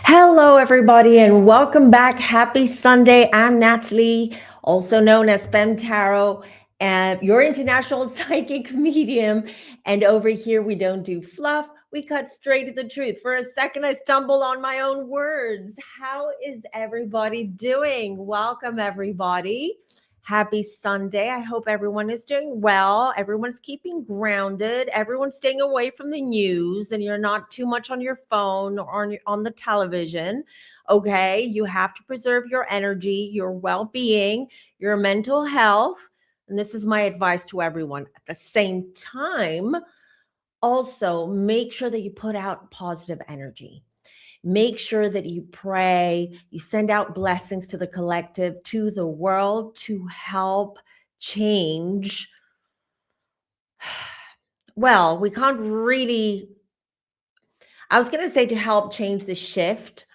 Hello, everybody, and welcome back. Happy Sunday. I'm Natalie, also known as Femme Tarot, and your international psychic medium. And over here, we don't do fluff. We cut straight to the truth. For a second, I stumbled on my own words. How is everybody doing? Welcome, everybody. Happy Sunday. I hope everyone is doing well. Everyone's keeping grounded. Everyone's staying away from the news and you're not too much on your phone or on the television. Okay. You have to preserve your energy, your well being, your mental health. And this is my advice to everyone. At the same time, also make sure that you put out positive energy. Make sure that you pray, you send out blessings to the collective, to the world to help change. Well, we can't really, I was going to say to help change the shift.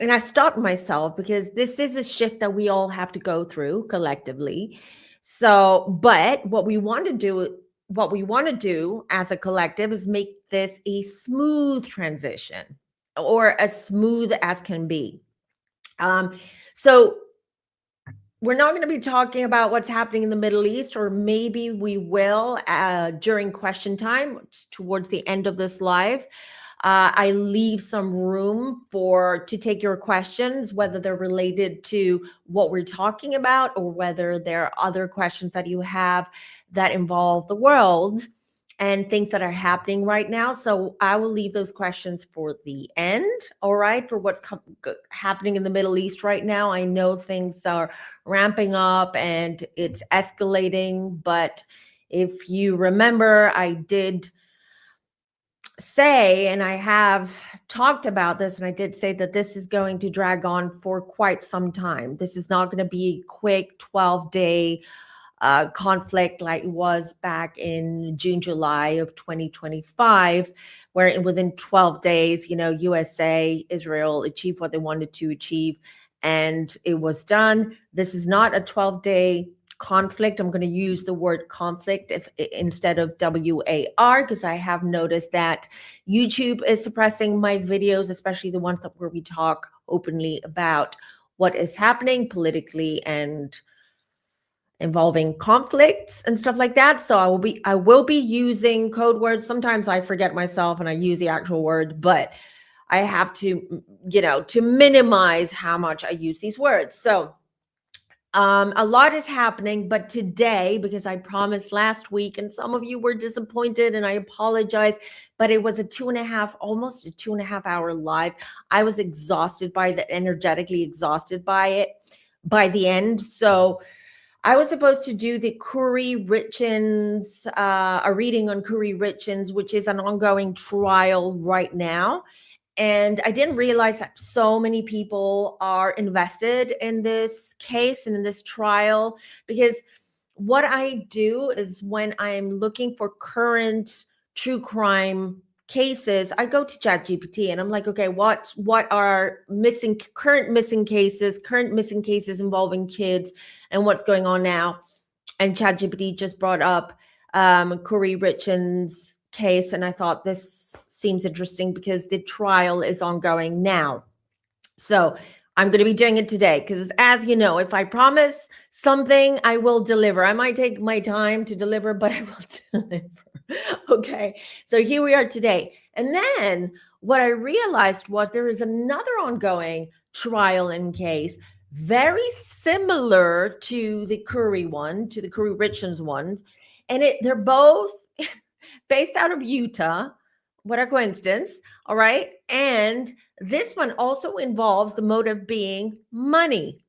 And I stopped myself because this is a shift that we all have to go through collectively. So, but what we want to do as a collective is make this a smooth transition or as smooth as can be. So we're not going to be talking about what's happening in the Middle East, or maybe we will during question time towards the end of this live. I leave some room to take your questions, whether they're related to what we're talking about or whether there are other questions that you have that involve the world and things that are happening right now. So I will leave those questions for the end, all right, for what's happening in the Middle East right now. I know things are ramping up and it's escalating, but if you remember, I did say, and I have talked about this, and I did say that this is going to drag on for quite some time. This is not going to be a quick 12-day conflict like it was back in June, July of 2025, where within 12 days, USA, Israel achieved what they wanted to achieve and it was done. This is not a 12-day conflict. I'm going to use the word conflict instead of WAR, because I have noticed that YouTube is suppressing my videos, especially the ones where we talk openly about what is happening politically and involving conflicts and stuff like that. So I will be using code words. Sometimes I forget myself and I use the actual word, but I have to, to minimize how much I use these words. So a lot is happening, but today, because I promised last week and some of you were disappointed and I apologize, but it was almost a 2.5 hour live. I was exhausted by it, energetically exhausted by it by the end. So I was supposed to do the Kouri Richins, a reading on Kouri Richins, which is an ongoing trial right now. And I didn't realize that so many people are invested in this case and in this trial, because what I do is when I'm looking for current true crime cases, I go to ChatGPT and I'm like, okay, what are current missing cases involving kids and what's going on now? And ChatGPT just brought up Kouri Richins' case, and I thought this seems interesting because the trial is ongoing now. So I'm going to be doing it today because, as you know, if I promise something, I will deliver. I might take my time to deliver, but I will deliver. Okay, so here we are today. And then what I realized was there is another ongoing trial and case, very similar to the Kouri one, to the Kouri Richins one. And they're both based out of Utah. What a coincidence. All right. And this one also involves the motive being money.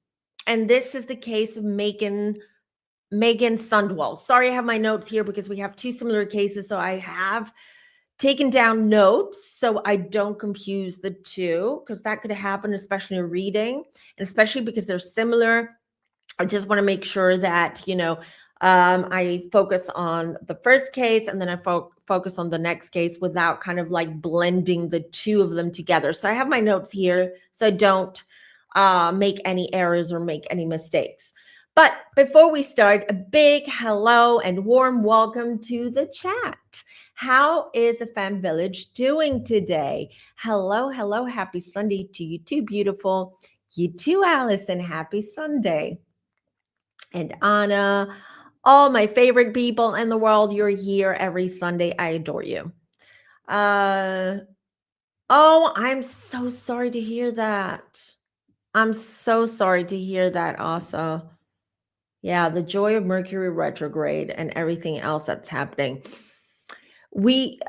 And this is the case of Meggan Sundwall. Sorry, I have my notes here because we have two similar cases. So I have taken down notes so I don't confuse the two, because that could happen, especially in reading, and especially because they're similar. I just want to make sure that, I focus on the first case and then I focus on the next case without kind of like blending the two of them together. So I have my notes here so I don't make any errors or make any mistakes. But before we start, a big hello and warm welcome to the chat. How is the Femme Village doing today? Hello, hello. Happy Sunday to you too, beautiful. You too, Allison. Happy Sunday. And Anna, all my favorite people in the world. You're here every Sunday. I adore you. Uh, oh, I'm so sorry to hear that. I'm so sorry to hear that, Asa. Yeah, the joy of Mercury retrograde and everything else that's happening. We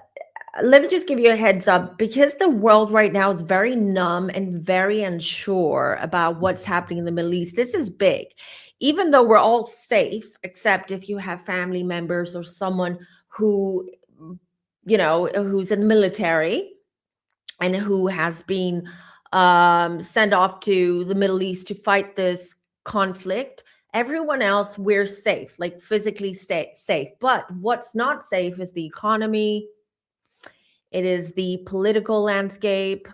Let me just give you a heads up because the world right now is very numb and very unsure about what's happening in the Middle East. This is big. Even though we're all safe, except if you have family members or someone who, who's in the military and who has been sent off to the Middle East to fight this conflict. Everyone else, we're safe, like physically safe. But what's not safe is the economy, it is the political landscape,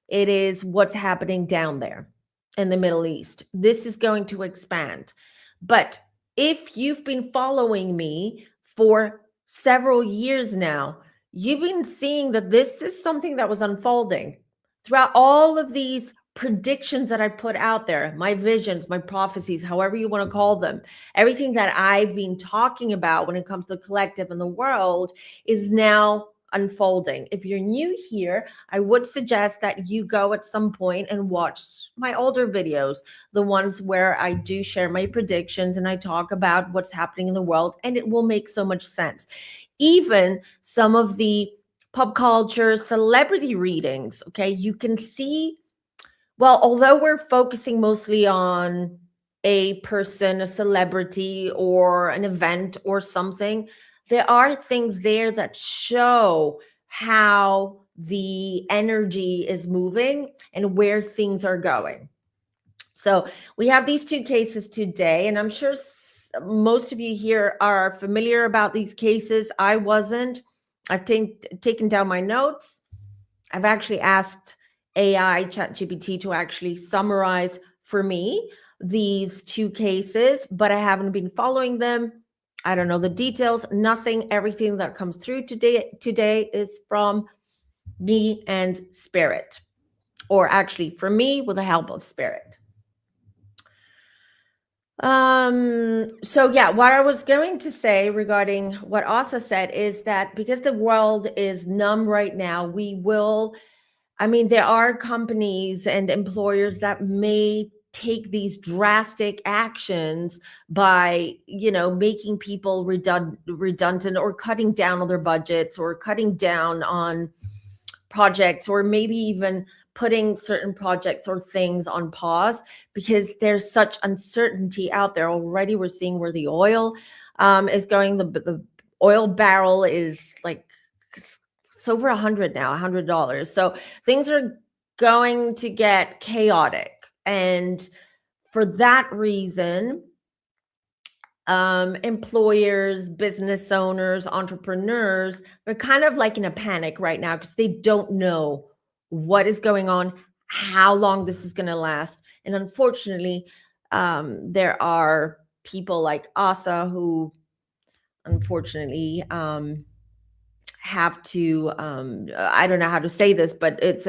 it is what's happening down there in the Middle East. This is going to expand. But if you've been following me for several years now, you've been seeing that this is something that was unfolding throughout all of these predictions that I put out there, my visions, my prophecies, however you want to call them. Everything that I've been talking about when it comes to the collective and the world is now unfolding. If you're new here, I would suggest that you go at some point and watch my older videos, the ones where I do share my predictions and I talk about what's happening in the world, and it will make so much sense. Even some of the pop culture celebrity readings, okay, you can see, well, although we're focusing mostly on a person, a celebrity, or an event or something, there are things there that show how the energy is moving and where things are going. So we have these two cases today, and I'm sure most of you here are familiar about these cases. I wasn't. I've taken down my notes. I've actually asked AI ChatGPT to actually summarize for me these two cases, but I haven't been following them. I don't know the details, nothing. Everything that comes through today is from me and spirit, or actually from me with the help of spirit. So yeah, what I was going to say regarding what Asa said is that because the world is numb right now, there are companies and employers that may take these drastic actions by, making people redundant or cutting down on their budgets or cutting down on projects, or maybe even putting certain projects or things on pause because there's such uncertainty out there. Already we're seeing where the oil is going. The oil barrel is like, it's over 100 now, $100. So things are going to get chaotic. And for that reason, employers, business owners, entrepreneurs, they're kind of like in a panic right now because they don't know what is going on, how long this is going to last. And unfortunately, there are people like Asa who unfortunately have to I don't know how to say this, but it's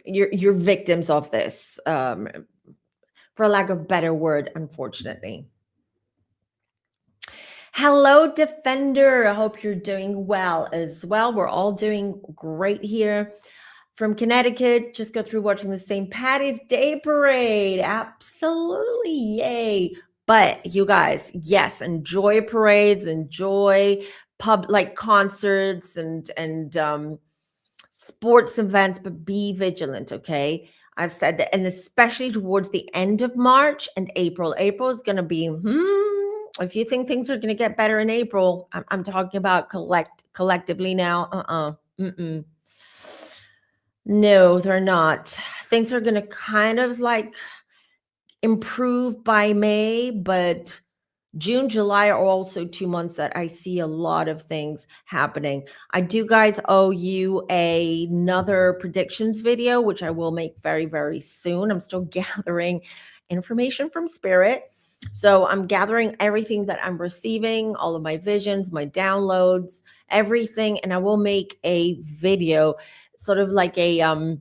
you're victims of this, for lack of a better word, unfortunately. Hello, Defender. I hope you're doing well as well. We're all doing great here. From Connecticut, just got through watching the St. Patty's Day Parade. Absolutely, yay. But you guys, yes, enjoy parades, enjoy concerts and sports events, but be vigilant, okay? I've said that, and especially towards the end of March and April. April is going to be, if you think things are going to get better in April, I'm talking about collectively now. No, they're not. Things are going to kind of like improve by May, but June, July are also 2 months that I see a lot of things happening. I do, guys, owe you another predictions video, which I will make very, very soon. I'm still gathering information from Spirit. So I'm gathering everything that I'm receiving, all of my visions, my downloads, everything, and I will make a video, sort of like a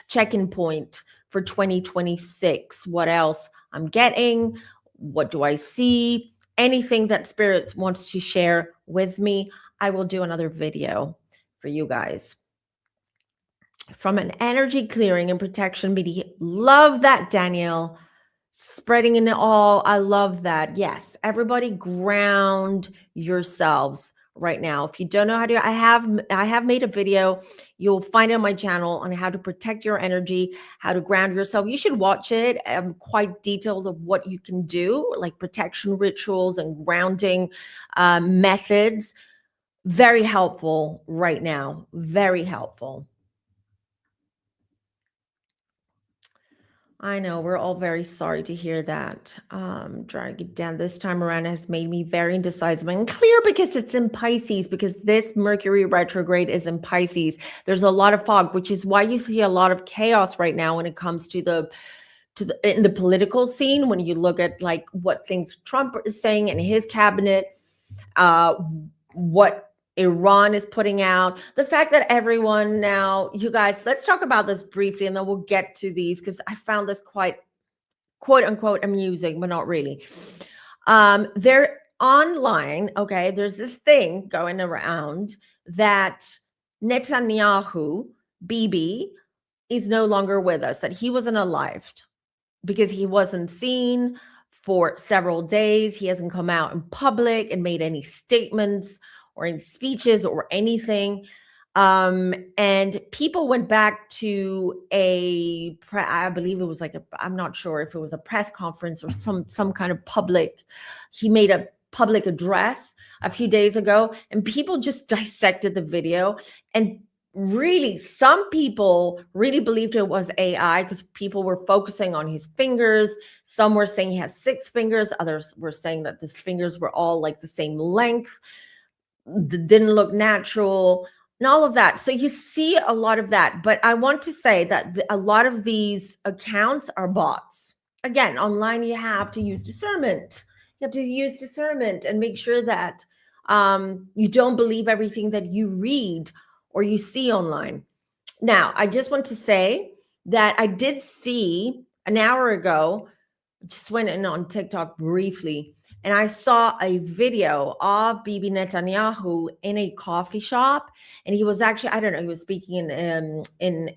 check-in point for 2026. What else I'm getting? What do I see? Anything that Spirit wants to share with me, I will do another video for you guys. From an energy clearing and protection meeting. Love that, Danielle. Spreading in it all. I love that. Yes, everybody ground yourselves right now. If you don't know how to, I have made a video. You'll find it on my channel on how to protect your energy, how to ground yourself. You should watch it. Quite detailed of what you can do, like protection rituals and grounding methods. Very helpful right now. Very helpful. I know we're all very sorry to hear that. Drag it down this time around has made me very indecisive and clear because it's in Pisces, because this Mercury retrograde is in Pisces. There's a lot of fog, which is why you see a lot of chaos right now when it comes to the in the political scene. When you look at like what things Trump is saying in his cabinet, uh, what Iran is putting out, the fact that everyone now, you guys, let's talk about this briefly and then we'll get to these because I found this quite quote unquote amusing, but not really. They're online, okay? There's this thing going around that Netanyahu, Bibi, is no longer with us, that he wasn't alive because he wasn't seen for several days. He hasn't come out in public and made any statements or any speeches or anything. And people went back to I believe it was like I'm not sure if it was a press conference or some kind of public. He made a public address a few days ago, and people just dissected the video, and really some people really believed it was AI because people were focusing on his fingers. Some were saying he has 6 fingers, others were saying that the fingers were all like the same length, didn't look natural, and all of that. So you see a lot of that, but I want to say that a lot of these accounts are bots. Again, online you have to use discernment. You have to use discernment and make sure that you don't believe everything that you read or you see online. Now, I just want to say that I did see an hour ago, just went in on TikTok briefly, and I saw a video of Bibi Netanyahu in a coffee shop, and he was actually, I don't know, he was speaking in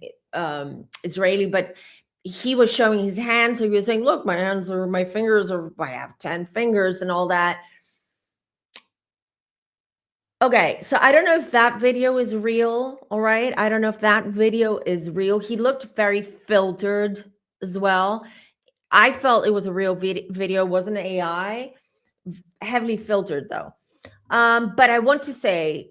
Israeli, but he was showing his hands. So he was saying, "Look, my fingers are, I have 10 fingers and all that." Okay, so I don't know if that video is real, all right? I don't know if that video is real. He looked very filtered as well. I felt it was a real video, wasn't AI. Heavily filtered though. But I want to say,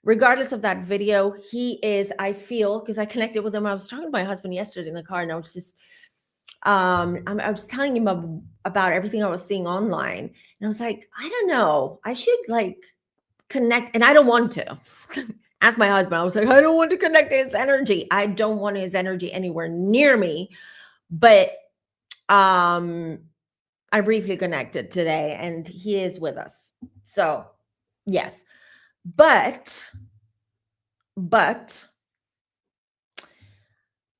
regardless of that video, he is, I feel, because I connected with him. I was talking to my husband yesterday in the car, and I was just I was telling him about everything I was seeing online. And I was like, I don't know. I should like connect, and I don't want to. Ask my husband. I was like, I don't want to connect to his energy. I don't want his energy anywhere near me. But I briefly connected today, and he is with us. So yes, but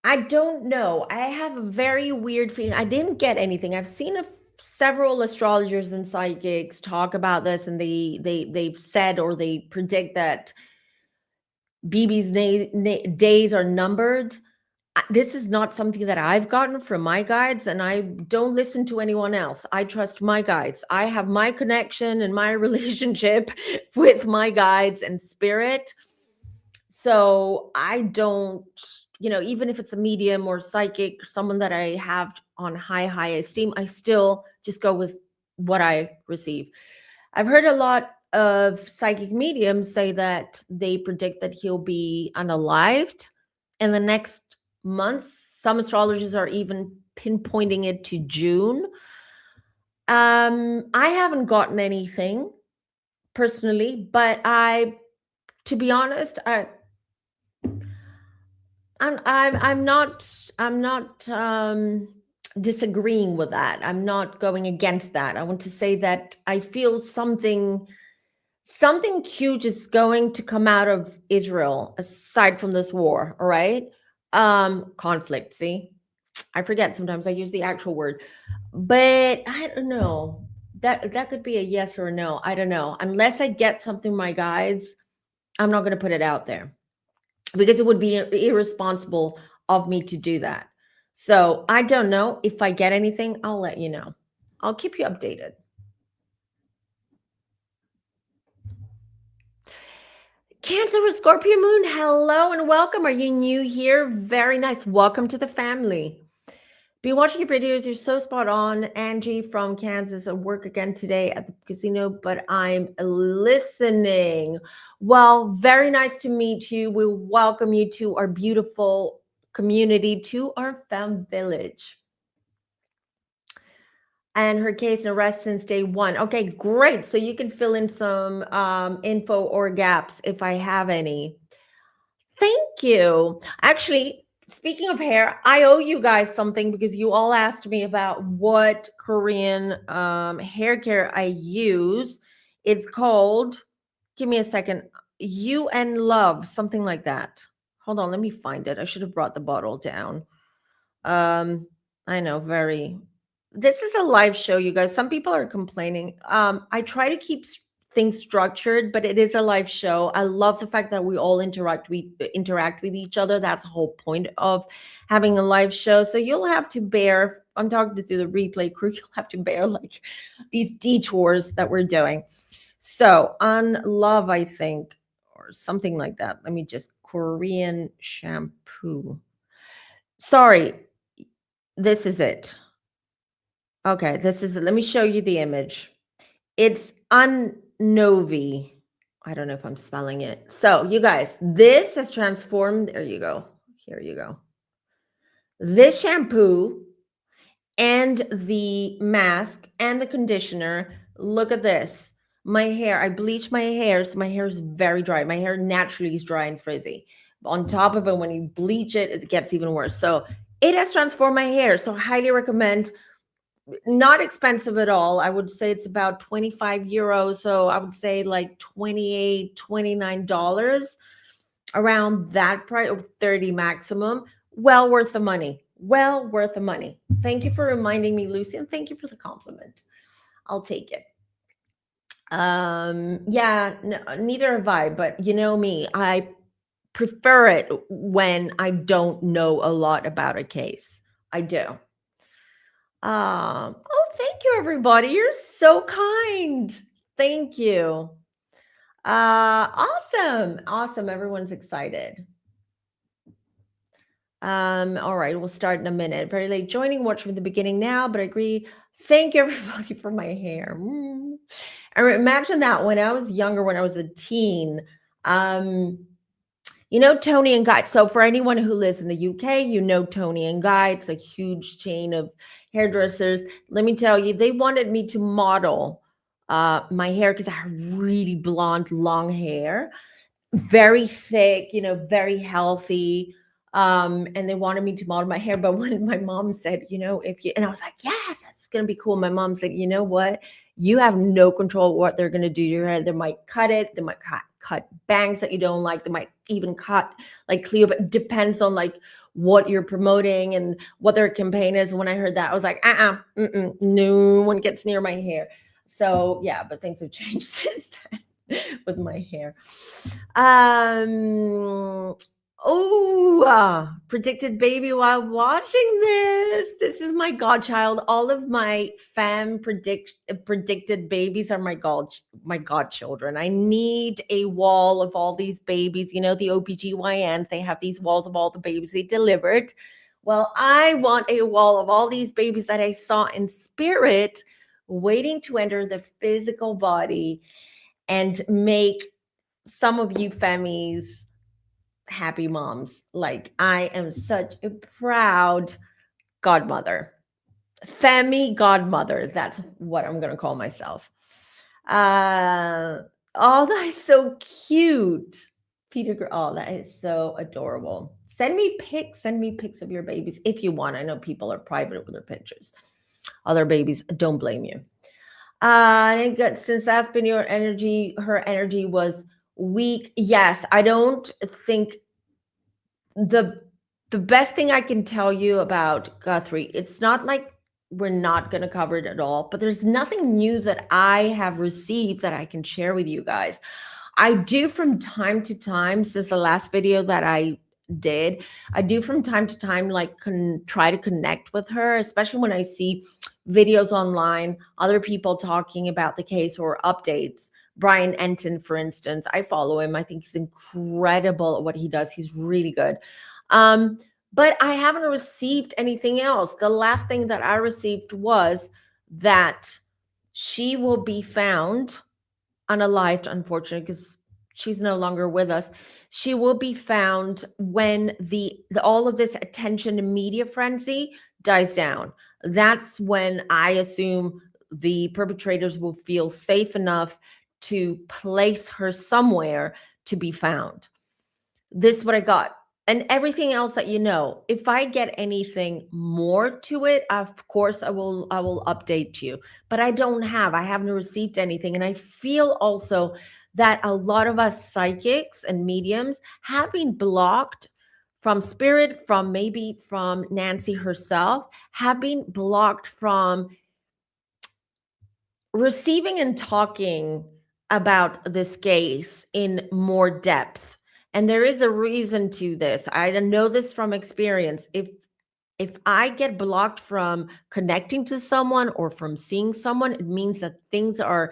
I don't know. I have a very weird feeling. I didn't get anything. I've seen several astrologers and psychics talk about this, and they've said or they predict that Bibi's days are numbered. This is not something that I've gotten from my guides, and I don't listen to anyone else. I trust my guides. I have my connection and my relationship with my guides and spirit. So I don't, even if it's a medium or psychic, or someone that I have on high esteem, I still just go with what I receive. I've heard a lot of psychic mediums say that they predict that he'll be unalived in the next months. Some astrologers are even pinpointing it to June. I haven't gotten anything personally, but to be honest, I'm not disagreeing with that. I'm not going against that. I want to say that I feel something huge is going to come out of Israel aside from this war, all right? Conflict, see? I forget sometimes I use the actual word. But I don't know. That could be a yes or a no. I don't know. Unless I get something from my guides, I'm not going to put it out there because it would be irresponsible of me to do that. So I don't know. If I get anything, I'll let you know. I'll keep you updated. Cancer with Scorpio Moon, hello and welcome. Are you new here? Very nice. Welcome to the family. Been watching your videos. You're so spot on. Angie from Kansas. I work again today at the casino, but I'm listening. Well, very nice to meet you. We welcome you to our beautiful community, to our Femme village. And her case in arrest since day one. Okay, great. So you can fill in some info or gaps if I have any. Thank you. Actually, speaking of hair, I owe you guys something because you all asked me about what Korean hair care I use. It's called, give me a second, UN Love, something like that. Hold on, let me find it. I should have brought the bottle down. I know, very. This is a live show, you guys. Some people are complaining. I try to keep things structured, but it is a live show. I love the fact that we all interact with each other. That's the whole point of having a live show. So you'll have to bear. I'm talking to the replay crew. You'll have to bear like these detours that we're doing. So on Love, I think, or something like that. Let me just Korean shampoo. Sorry, this is it. Okay, this is it. Let me show you the image. It's Unnovi. I don't know if I'm spelling it. So, you guys, this has transformed. There you go. Here you go. This shampoo and the mask and the conditioner. Look at this. My hair, I bleached my hair, so my hair is very dry. My hair naturally is dry and frizzy. On top of it, when you bleach it, it gets even worse. So, it has transformed my hair. So, highly recommend. Not expensive at all. I would say it's about 25 euros. So I would say like 28, $29 around that price, or 30 maximum. Well worth the money. Well worth the money. Thank you for reminding me, Lucy, and thank you for the compliment. I'll take it. Yeah, no, neither have I, but you know me, I prefer it when I don't know a lot about a case. I do. Oh, thank you, everybody. You're so kind. Thank you. Awesome. Awesome. Everyone's excited. All right, we'll start in a minute. Very late joining, watch from the beginning now, but I agree. Thank you, everybody, for my hair. I imagine that when I was younger, when I was a teen, you know, Tony and Guy. So for anyone who lives in the UK, you know Tony and Guy. It's a huge chain of hairdressers. Let me tell you, they wanted me to model my hair because I have really blonde, long hair, very thick, you know, very healthy. And they wanted me to model my hair. But when my mom said, you know, if you, and I was like, yes, that's going to be cool. My mom said, you know what? You have no control of what they're going to do to your hair. They might cut it. They might cut bangs that you don't like. They might even cut like Cleo, but it depends on like what you're promoting and what their campaign is. When I heard that, I was like, no one gets near my hair. So yeah, but things have changed since then with my hair. Predicted baby while watching this. This is my godchild. All of my fam predicted babies are my godchildren. I need a wall of all these babies. You know, the OBGYNs, they have these walls of all the babies they delivered. Well, I want a wall of all these babies that I saw in spirit waiting to enter the physical body and make some of you femmies happy moms. Like, I am such a proud godmother. Femi godmother. That's what I'm gonna call myself. Oh, that is so cute. Peter, oh, that is so adorable. Send me pics of your babies if you want. I know people are private with their pictures. Other babies, don't blame you. I think since that's been your energy, her energy was weak. Yes, I don't think the the best thing I can tell you about Guthrie, it's not like we're not going to cover it at all, but there's nothing new that I have received that I can share with you guys. I do from time to time, since the last video that I did, I do from time to time like try to connect with her, especially when I see videos online, other people talking about the case or updates. Brian Enton, for instance, I follow him. I think he's incredible at what he does. He's really good. Um, but I haven't received anything else. The last thing that I received was that she will be found unalived, unfortunately, because she's no longer with us. She will be found when the all of this attention and media frenzy dies down. That's when I assume the perpetrators will feel safe enough to place her somewhere to be found. This is what I got. And everything else that you know, if I get anything more to it, of course I will update you. But I haven't received anything. And I feel also that a lot of us psychics and mediums have been blocked from spirit, from maybe from Nancy herself, have been blocked from receiving and talking about this case in more depth. And there is a reason to this. I know this from experience. If I get blocked from connecting to someone or from seeing someone, it means that a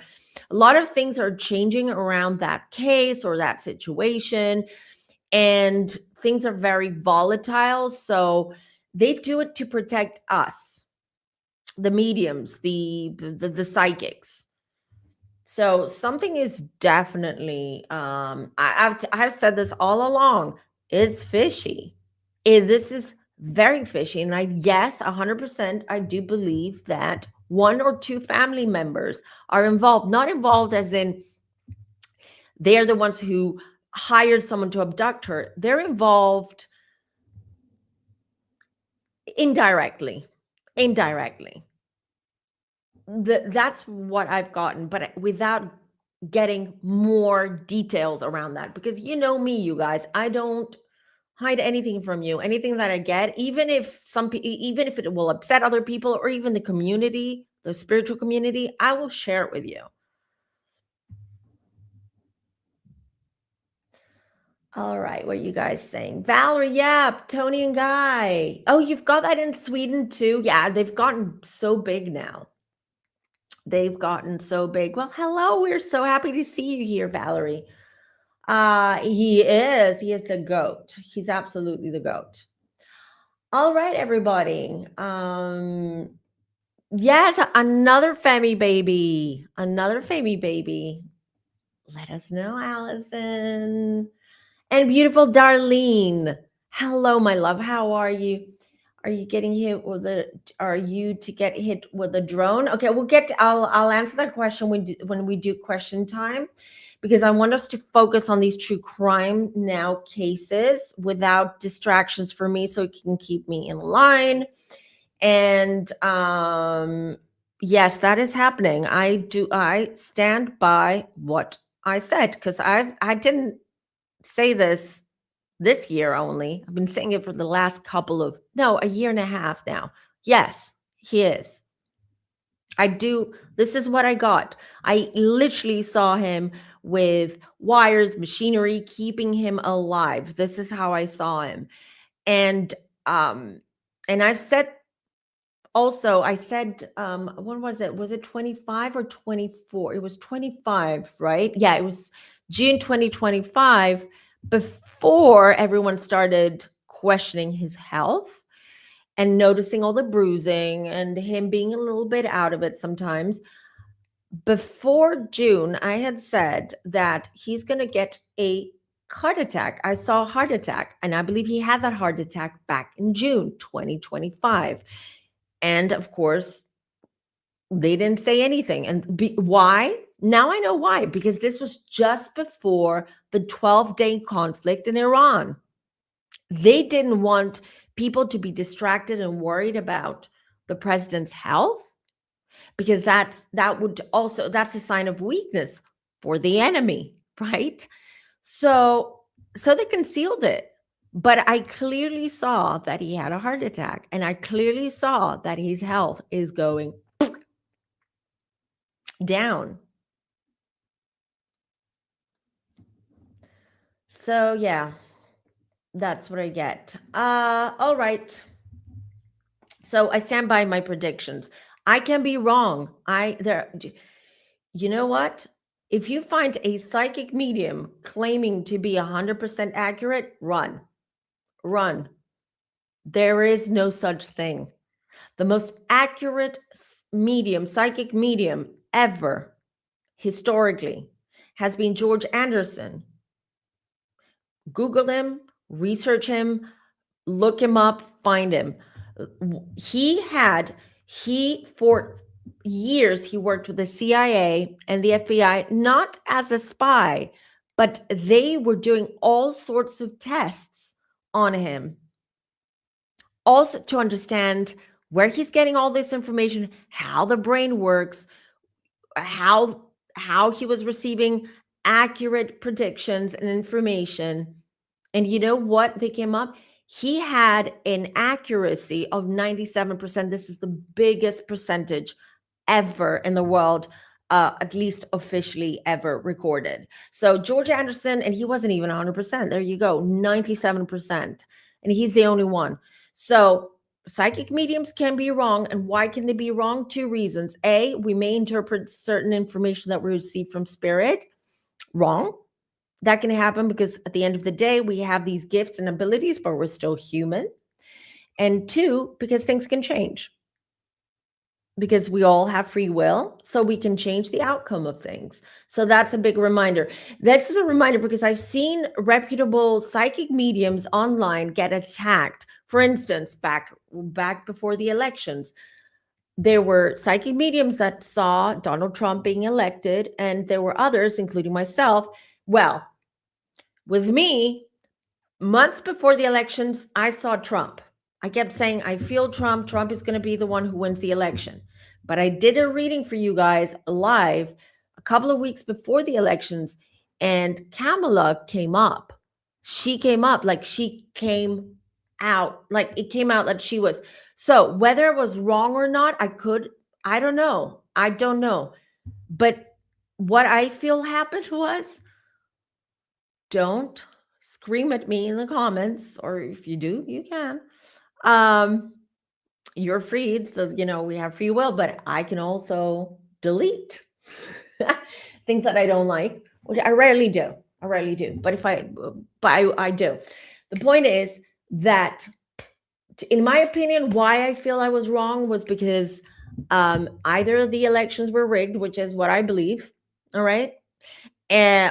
lot of things are changing around that case or that situation, and things are very volatile. So they do it to protect us, the mediums, the psychics. So something is definitely I've said this all along. It's fishy. This is very fishy, and I yes, 100%. I do believe that one or two family members are involved. Not involved as in they're the ones who hired someone to abduct her. They're involved indirectly. Indirectly. That's what I've gotten, but without getting more details around that, because you know me, you guys, I don't hide anything from you. Anything that I get, even if even if it will upset other people or even the community, the spiritual community, I will share it with you. All right, what are you guys saying? Valerie, yeah, Tony and Guy. Oh, you've got that in Sweden too? Yeah, they've gotten so big now. They've gotten so big. Well, hello. We're so happy to see you here, Valerie. He is. He is the goat. He's absolutely the goat. All right, everybody. Yes, another Femme baby. Another Femme baby. Let us know, Allison. And beautiful Darlene. Hello, my love. How are you? Are you getting hit with are you to get hit with a drone? Okay, I'll answer that question when we do question time, because I want us to focus on these true crime now cases without distractions for me, so it can keep me in line. And yes, that is happening. I stand by what I said, because I didn't say this year only. I've been saying it for the last a year and a half now. Yes, he is. I do. This is what I got. I literally saw him with wires, machinery, keeping him alive. This is how I saw him. And I've said also, I said, when was it? Was it 25 or 24? It was 25, right? Yeah, it was June 2025, before everyone started questioning his health and noticing all the bruising and him being a little bit out of it sometimes. Before June, I had said that he's going to get a heart attack. I saw a heart attack, and I believe he had that heart attack back in June 2025. And of course, they didn't say anything. And why? Now I know why, because this was just before the 12-day conflict in Iran. They didn't want people to be distracted and worried about the president's health, because that's a sign of weakness for the enemy, right? So they concealed it. But I clearly saw that he had a heart attack, and I clearly saw that his health is going down. So yeah, that's what I get. All right. So I stand by my predictions. I can be wrong. You know what? If you find a psychic medium claiming to be 100% accurate, run. Run. There is no such thing. The most accurate medium, psychic medium ever, historically, has been George Anderson. Google him, research him, look him up, find him. For years, he worked with the CIA and the FBI, not as a spy, but they were doing all sorts of tests on him. Also to understand where he's getting all this information, how the brain works, how he was receiving accurate predictions and information. And you know what they came up? He had an accuracy of 97%. This is the biggest percentage ever in the world, at least officially ever recorded. So George Anderson, and he wasn't even 100%. There you go, 97%. And he's the only one. So psychic mediums can be wrong. And why can they be wrong? Two reasons. A, we may interpret certain information that we receive from spirit wrong. That can happen because at the end of the day, we have these gifts and abilities, but we're still human. And two, because things can change. Because we all have free will, so we can change the outcome of things. So that's a big reminder. This is a reminder because I've seen reputable psychic mediums online get attacked. For instance, back before the elections, there were psychic mediums that saw Donald Trump being elected, and there were others, including myself. Well, with me, months before the elections, I saw Trump. I kept saying, I feel Trump. Trump is going to be the one who wins the election. But I did a reading for you guys live a couple of weeks before the elections, and Kamala came up. She came up like she came out, like it came out that she was. So whether it was wrong or not, I don't know. I don't know. But what I feel happened was, don't scream at me in the comments, or if you do, you can. You're free. So, we have free will, but I can also delete things that I don't like, which I rarely do. But I do. The point is that, in my opinion, why I feel I was wrong was because either the elections were rigged, which is what I believe, all right,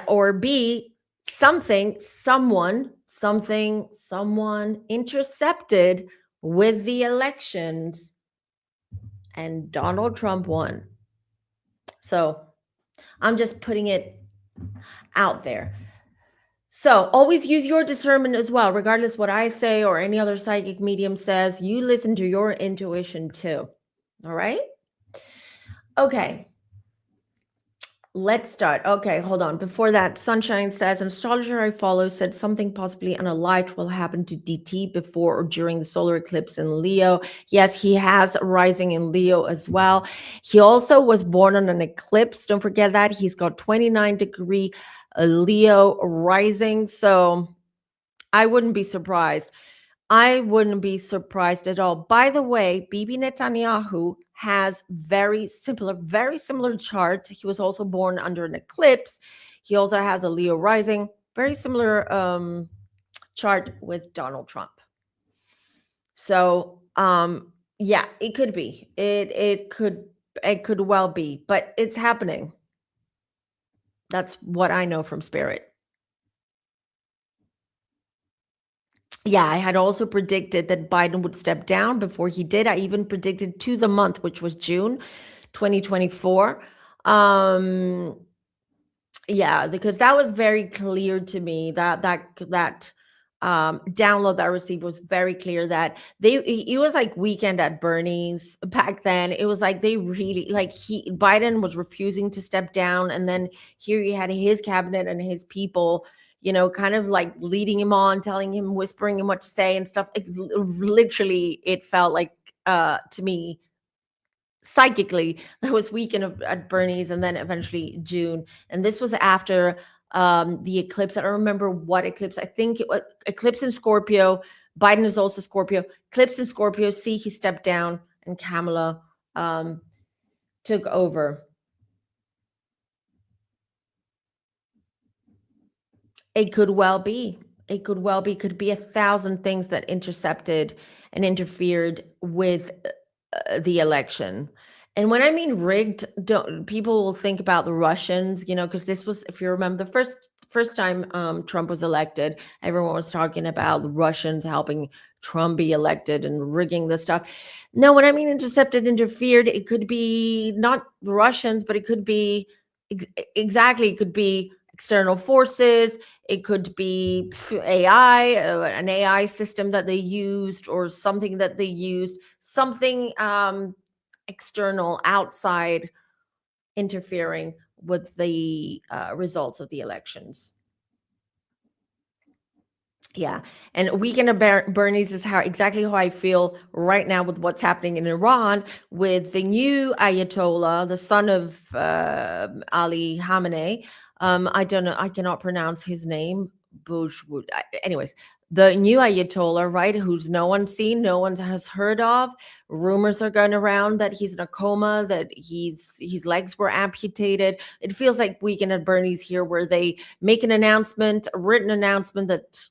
or B, someone intercepted with the elections and Donald Trump won. So I'm just putting it out there. So always use your discernment as well, regardless what I say or any other psychic medium says. You listen to your intuition too. All right? Okay. Let's start. Okay, hold on. Before that, Sunshine says, an astrologer I follow said something possibly unalived will happen to DT before or during the solar eclipse in Leo. Yes, he has a rising in Leo as well. He also was born on an eclipse. Don't forget that. He's got 29-degree Leo rising. So I wouldn't be surprised. I wouldn't be surprised at all. By the way, Bibi Netanyahu has very similar chart. He was also born under an eclipse. He also has a Leo rising. Very similar chart with Donald Trump. So yeah, it could be. It could well be, but it's happening. That's what I know from spirit. Yeah, I had also predicted that Biden would step down before he did. I even predicted to the month, which was June 2024. Yeah, because that was very clear to me that download that I received was very clear that it was like Weekend at Bernie's back then. It was like they really like Biden was refusing to step down, and then here you had his cabinet and his people, kind of like leading him on, telling him, whispering him what to say and stuff. Literally, it felt like to me psychically that was at Bernie's, and then eventually June, and this was after the eclipse. I don't remember what eclipse. I think it was eclipse in Scorpio. Biden is also Scorpio. Eclipse in Scorpio. See, he stepped down, and Kamala took over. It could well be. It could well be. Could be 1,000 things that intercepted and interfered with the election. And when I mean rigged, don't people will think about the Russians, because this was, if you remember, the first time Trump was elected, everyone was talking about the Russians helping Trump be elected and rigging the stuff. No, when I mean intercepted, interfered, it could be not the Russians, but it could be exactly, it could be external forces. It could be AI, an AI system that they used, or something that they used, something external, outside, interfering with the results of the elections. Yeah, and Weekend of Bernie's is exactly how I feel right now with what's happening in Iran with the new Ayatollah, the son of Ali Khamenei. I don't know, I cannot pronounce his name. Anyways, the new Ayatollah, right? Who's no one's seen, no one has heard of. Rumors are going around that he's in a coma, that his legs were amputated. It feels like Weekend at Bernie's here, where they make an announcement, a written announcement that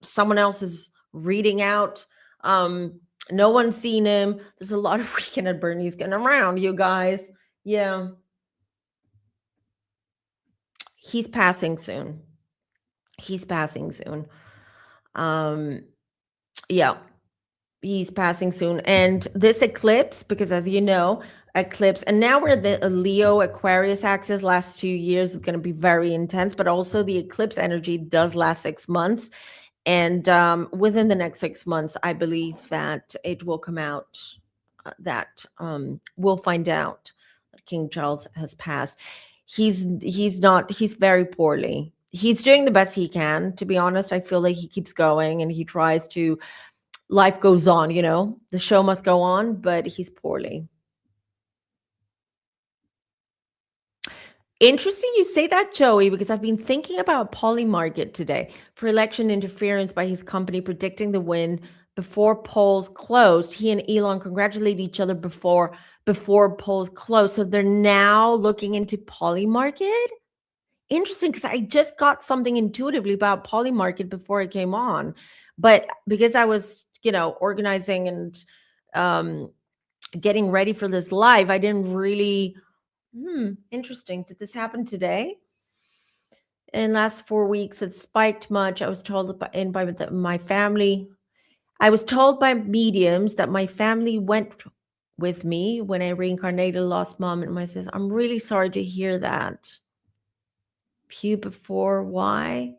someone else is reading out. No one's seen him. There's a lot of Weekend at Bernie's getting around, you guys. Yeah. He's passing soon. He's passing soon. Yeah. He's passing soon. And this eclipse, because as you know, eclipse, and now we're the Leo Aquarius axis, last 2 years is going to be very intense, but also the eclipse energy does last 6 months. And within the next 6 months, I believe that it will come out that we'll find out that King Charles has passed. He's very poorly. He's doing the best he can. To be honest, I feel like he keeps going and he tries to. Life goes on, the show must go on, but he's poorly. Interesting you say that, Joey, because I've been thinking about Polymarket today for election interference by his company predicting the win before polls closed. He and Elon congratulate each other before polls closed. So they're now looking into Polymarket. Interesting, because I just got something intuitively about Polymarket before I came on, but because I was, organizing and getting ready for this live, I didn't really. Interesting. Did this happen today? In last 4 weeks, it spiked much. I was told by my family. I was told by mediums that my family went with me when I reincarnated, lost mom and my sister. I'm really sorry to hear that. Pew before, why?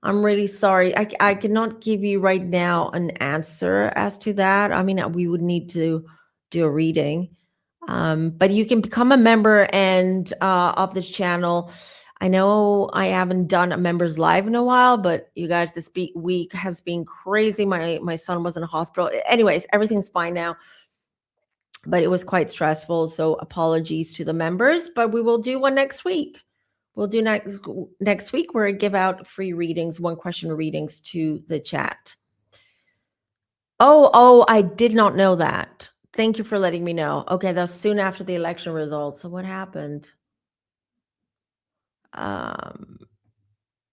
I'm really sorry. I cannot give you right now an answer as to that. I mean, we would need to do a reading. But you can become a member and of this channel. I know I haven't done a members live in a while, but you guys, this week has been crazy. My son was in a hospital. Anyways, everything's fine now, but it was quite stressful. So apologies to the members, but we will do one next week. We'll do next week where I give out free readings, 1-question readings to the chat. Oh, I did not know that. Thank you for letting me know. Okay, that's soon after the election results. So what happened?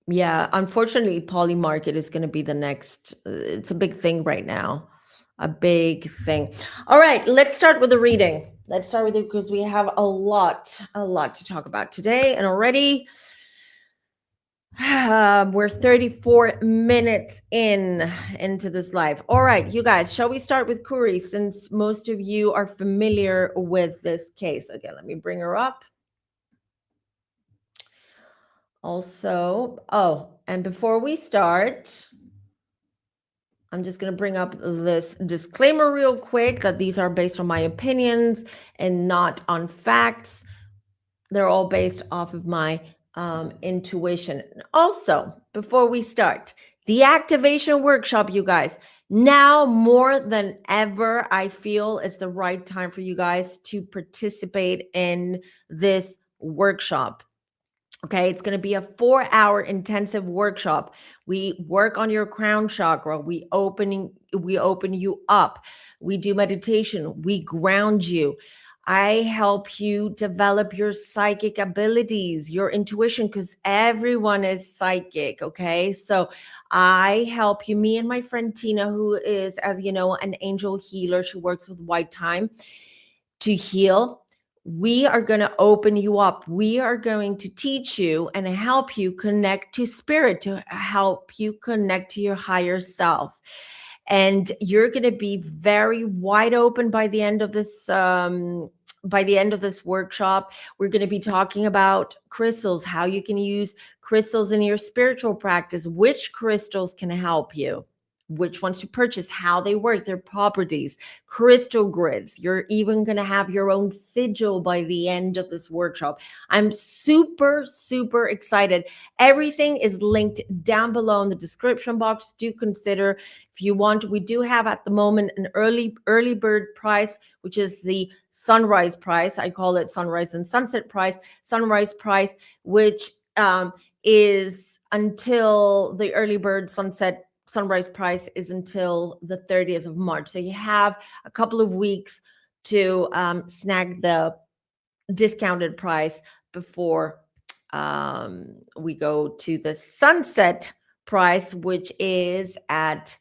Yeah, unfortunately, Polymarket is going to be the next. It's a big thing right now. A big thing. All right, let's start with the reading. Let's start with it because we have a lot to talk about today. And already we're 34 minutes into this live. All right, you guys, shall we start with Kouri, since most of you are familiar with this case? Okay, let me bring her up. Also, and before we start, I'm just going to bring up this disclaimer real quick that these are based on my opinions and not on facts. They're all based off of my intuition. Also, before we start, the activation workshop, you guys, now more than ever, I feel it's the right time for you guys to participate in this workshop. Okay, it's going to be a 4-hour intensive workshop. We work on your crown chakra. We open you up. We do meditation. We ground you. I help you develop your psychic abilities, your intuition, because everyone is psychic. Okay, so I help you. Me and my friend Tina, who is, as you know, an angel healer. She works with white time to heal. We are going to open you up. We are going to teach you and help you connect to spirit, to help you connect to your higher self. And you're going to be very wide open by the end of this workshop. We're going to be talking about crystals, how you can use crystals in your spiritual practice, which crystals can help you, which ones to purchase, how they work, their properties, crystal grids. You're even going to have your own sigil by the end of this workshop. I'm super, super excited. Everything is linked down below in the description box. Do consider if you want. We do have at the moment an early bird price, which is the sunrise price. I call it sunrise and sunset price. Sunrise price, which is until the early bird sunrise price is until the 30th of March. So you have a couple of weeks to snag the discounted price before we go to the sunset price, which is at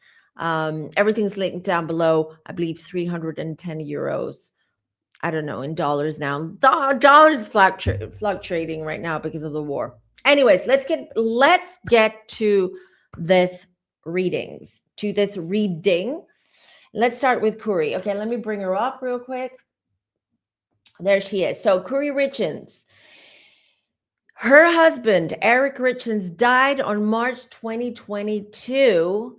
everything's linked down below. I believe 310 euros. I don't know in dollars now. Dollars fluctuating right now because of the war. Anyways, let's get to this reading. Let's start with Kouri. Okay, let me bring her up real quick. There she is. So Kouri Richins. Her husband, Eric Richins, died on March 2022,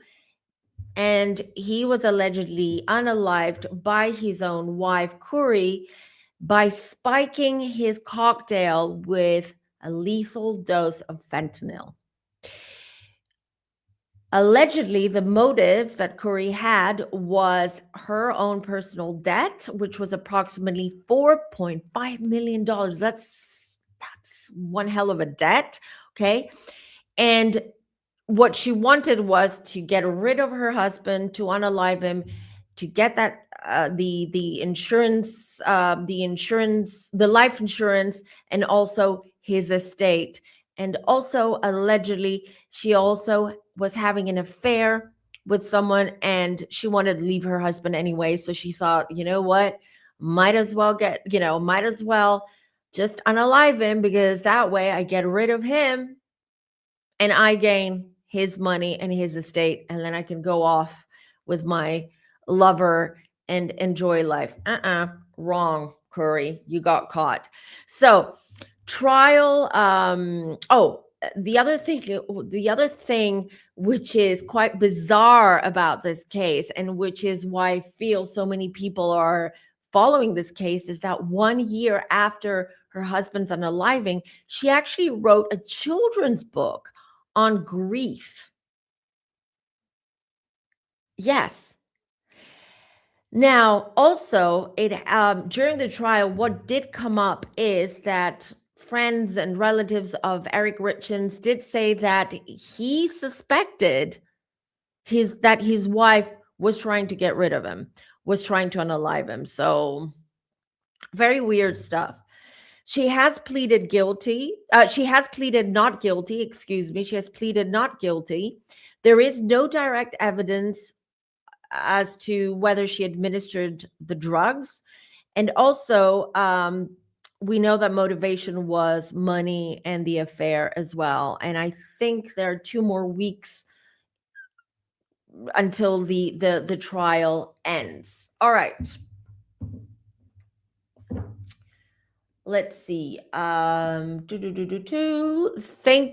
and he was allegedly unalived by his own wife, Kouri, by spiking his cocktail with a lethal dose of fentanyl. Allegedly, the motive that Kouri had was her own personal debt, which was approximately $4.5 million. That's one hell of a debt, okay? And what she wanted was to get rid of her husband, to unalive him, to get that the insurance, the life insurance, and also his estate. And also, allegedly, she also was having an affair with someone, and she wanted to leave her husband anyway. So she thought, you know what, might as well just unalive him, because that way I get rid of him and I gain his money and his estate, and then I can go off with my lover and enjoy life. Wrong, Kouri. You got caught. So trial. The other thing which is quite bizarre about this case, and which is why I feel so many people are following this case, is that 1 year after her husband's unaliving, she actually wrote a children's book on grief. Yes. Now, also, it during the trial, what did come up is that friends and relatives of Eric Richins did say that he suspected that his wife was trying to get rid of him, was trying to unalive him. So very weird stuff. She has pleaded guilty. She has pleaded not guilty. Excuse me. She has pleaded not guilty. There is no direct evidence as to whether she administered the drugs. And also, we know that motivation was money and the affair as well. And I think there are 2 more weeks until the trial ends. All right. Let's see. Thank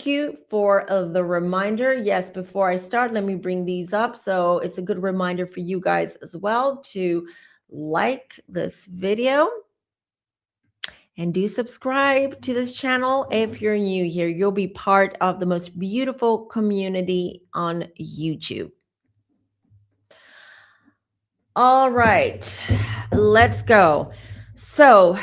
you for the reminder. Yes, before I start, let me bring these up. So it's a good reminder for you guys as well to like this video and do subscribe to this channel if you're new here. You'll be part of the most beautiful community on YouTube. All right, let's go. So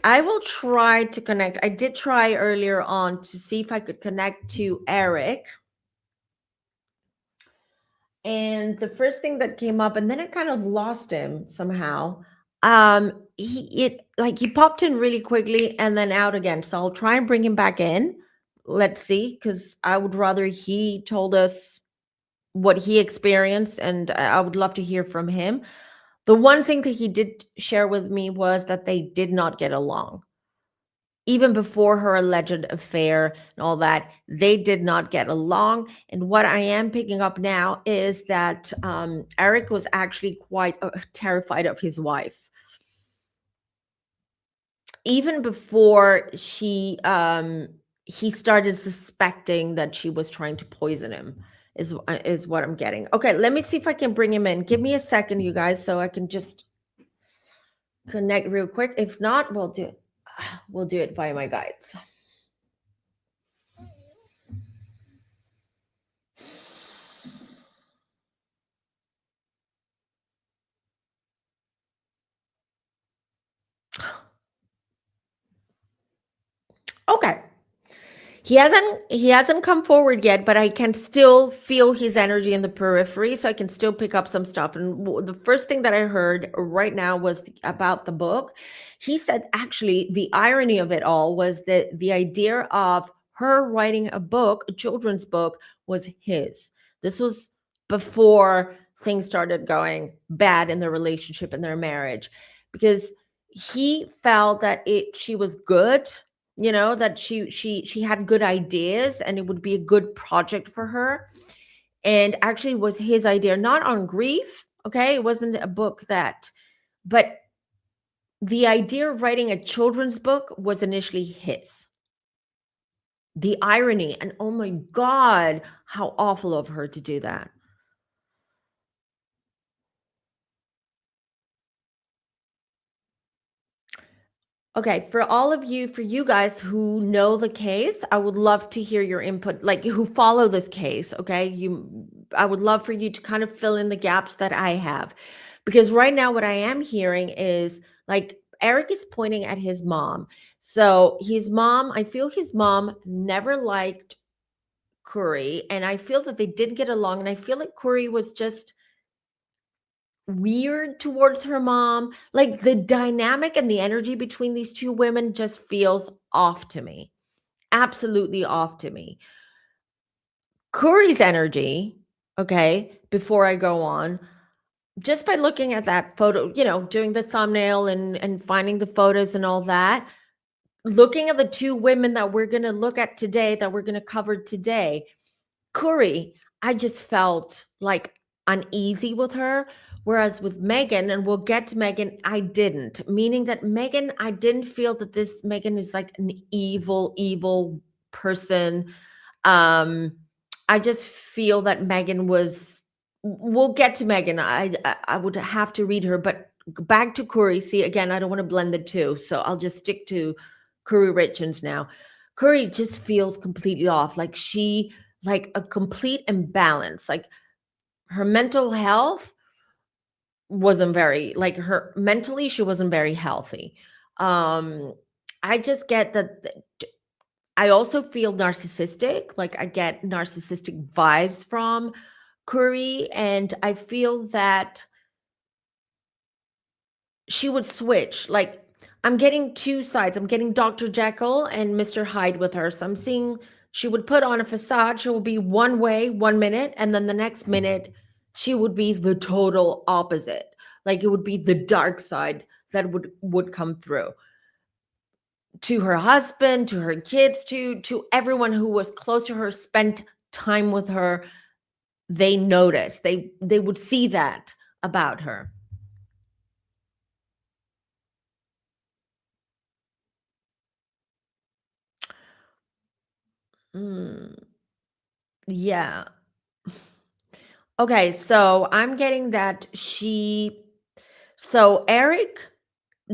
I will try to connect. I did try earlier on to see if I could connect to Eric. And the first thing that came up, and then it kind of lost him somehow. He popped in really quickly and then out again. So I'll try and bring him back in. Let's see, because I would rather he told us what he experienced, and I would love to hear from him. The one thing that he did share with me was that they did not get along. Even before her alleged affair and all that, they did not get along. And what I am picking up now is that Eric was actually quite terrified of his wife. Even before he started suspecting that she was trying to poison him, is what I'm getting. Okay, let me see if I can bring him in. Give me a second, you guys, so I can just connect real quick. If not, we'll do it via my guides. Okay. He hasn't come forward yet, but I can still feel his energy in the periphery, so I can still pick up some stuff. And the first thing that I heard right now was about the book. He said actually the irony of it all was that the idea of her writing a book, a children's book, was his. This was before things started going bad in their relationship and their marriage, because he felt that she was good, that she had good ideas and it would be a good project for her, and actually was his idea, not on grief. Okay, it wasn't a book that, but the idea of writing a children's book was initially his. The irony, and oh my god, how awful of her to do that. Okay, for you guys who know the case, I would love to hear your input, like who follow this case, okay? I would love for you to kind of fill in the gaps that I have. Because right now what I am hearing is like Eric is pointing at his mom. So his mom, I feel his mom never liked Kouri, and I feel that they didn't get along, and I feel like Kouri was just weird towards her mom. Like the dynamic and the energy between these two women just feels off to me. Absolutely off to me. Kouri's energy, okay, before I go on, just by looking at that photo, doing the thumbnail and finding the photos and all that, looking at the two women that we're going to look at today, that we're going to cover today, Kouri, I just felt like uneasy with her. Whereas with Meggan, and we'll get to Meggan, I didn't. Meaning that Meggan, I didn't feel that this Meggan is like an evil person. Um, I just feel that Meggan was. We'll get to Meggan. I would have to read her, but back to Kouri. See, again, I don't want to blend the two, so I'll just stick to Kouri Richins now. Kouri just feels completely off. Like a complete imbalance. Like her mental health wasn't very, like her mentally, she wasn't very healthy. Um, I just get that. I also feel narcissistic. Like I get narcissistic vibes from Kouri, and I feel that she would switch. Like I'm getting two sides. I'm getting Dr. Jekyll and Mr. Hyde with her. So I'm seeing she would put on a facade. She will be one way 1 minute, and then the next minute she would be the total opposite. Like it would be the dark side that would come through to her husband, to her kids, to everyone who was close to her, spent time with her. They noticed. They would see that about her. Mm, yeah. Okay, so I'm getting that so Eric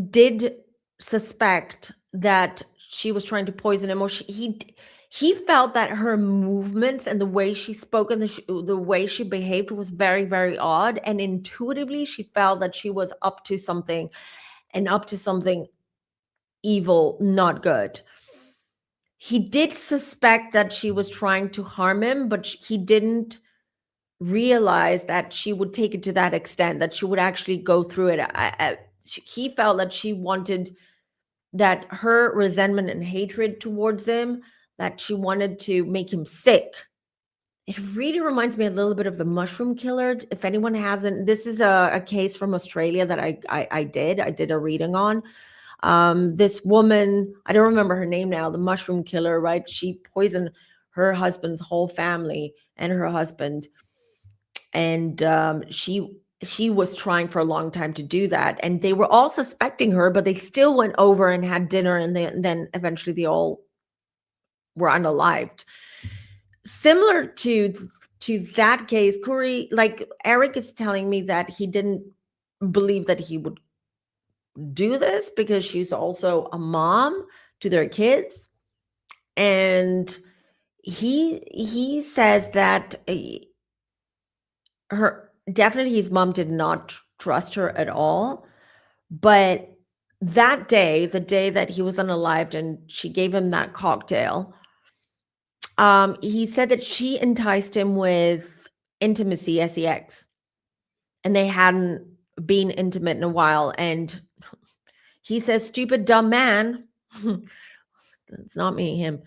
did suspect that she was trying to poison him, or he felt that her movements and the way she spoke and the way she behaved was very, very odd, and intuitively she felt that she was up to something, and up to something evil, not good. He did suspect that she was trying to harm him, but he didn't realize that she would take it to that extent, that she would actually go through it. He felt that she wanted, that her resentment and hatred towards him, that she wanted to make him sick. It really reminds me a little bit of the mushroom killer. If anyone hasn't, this is a case from Australia that I did a reading on. This woman, I don't remember her name now, the mushroom killer, right? She poisoned her husband's whole family and her husband, and she was trying for a long time to do that, and they were all suspecting her, but they still went over and had dinner, and then eventually they all were unalived. Similar to that case, Corey, like Eric is telling me that he didn't believe that he would do this because she's also a mom to their kids, and he says that her definitely his mom did not trust her at all. But that day, the day that he was unalived and she gave him that cocktail, he said that she enticed him with intimacy, sex, and they hadn't been intimate in a while. And he says, "Stupid dumb man." It's not me, him.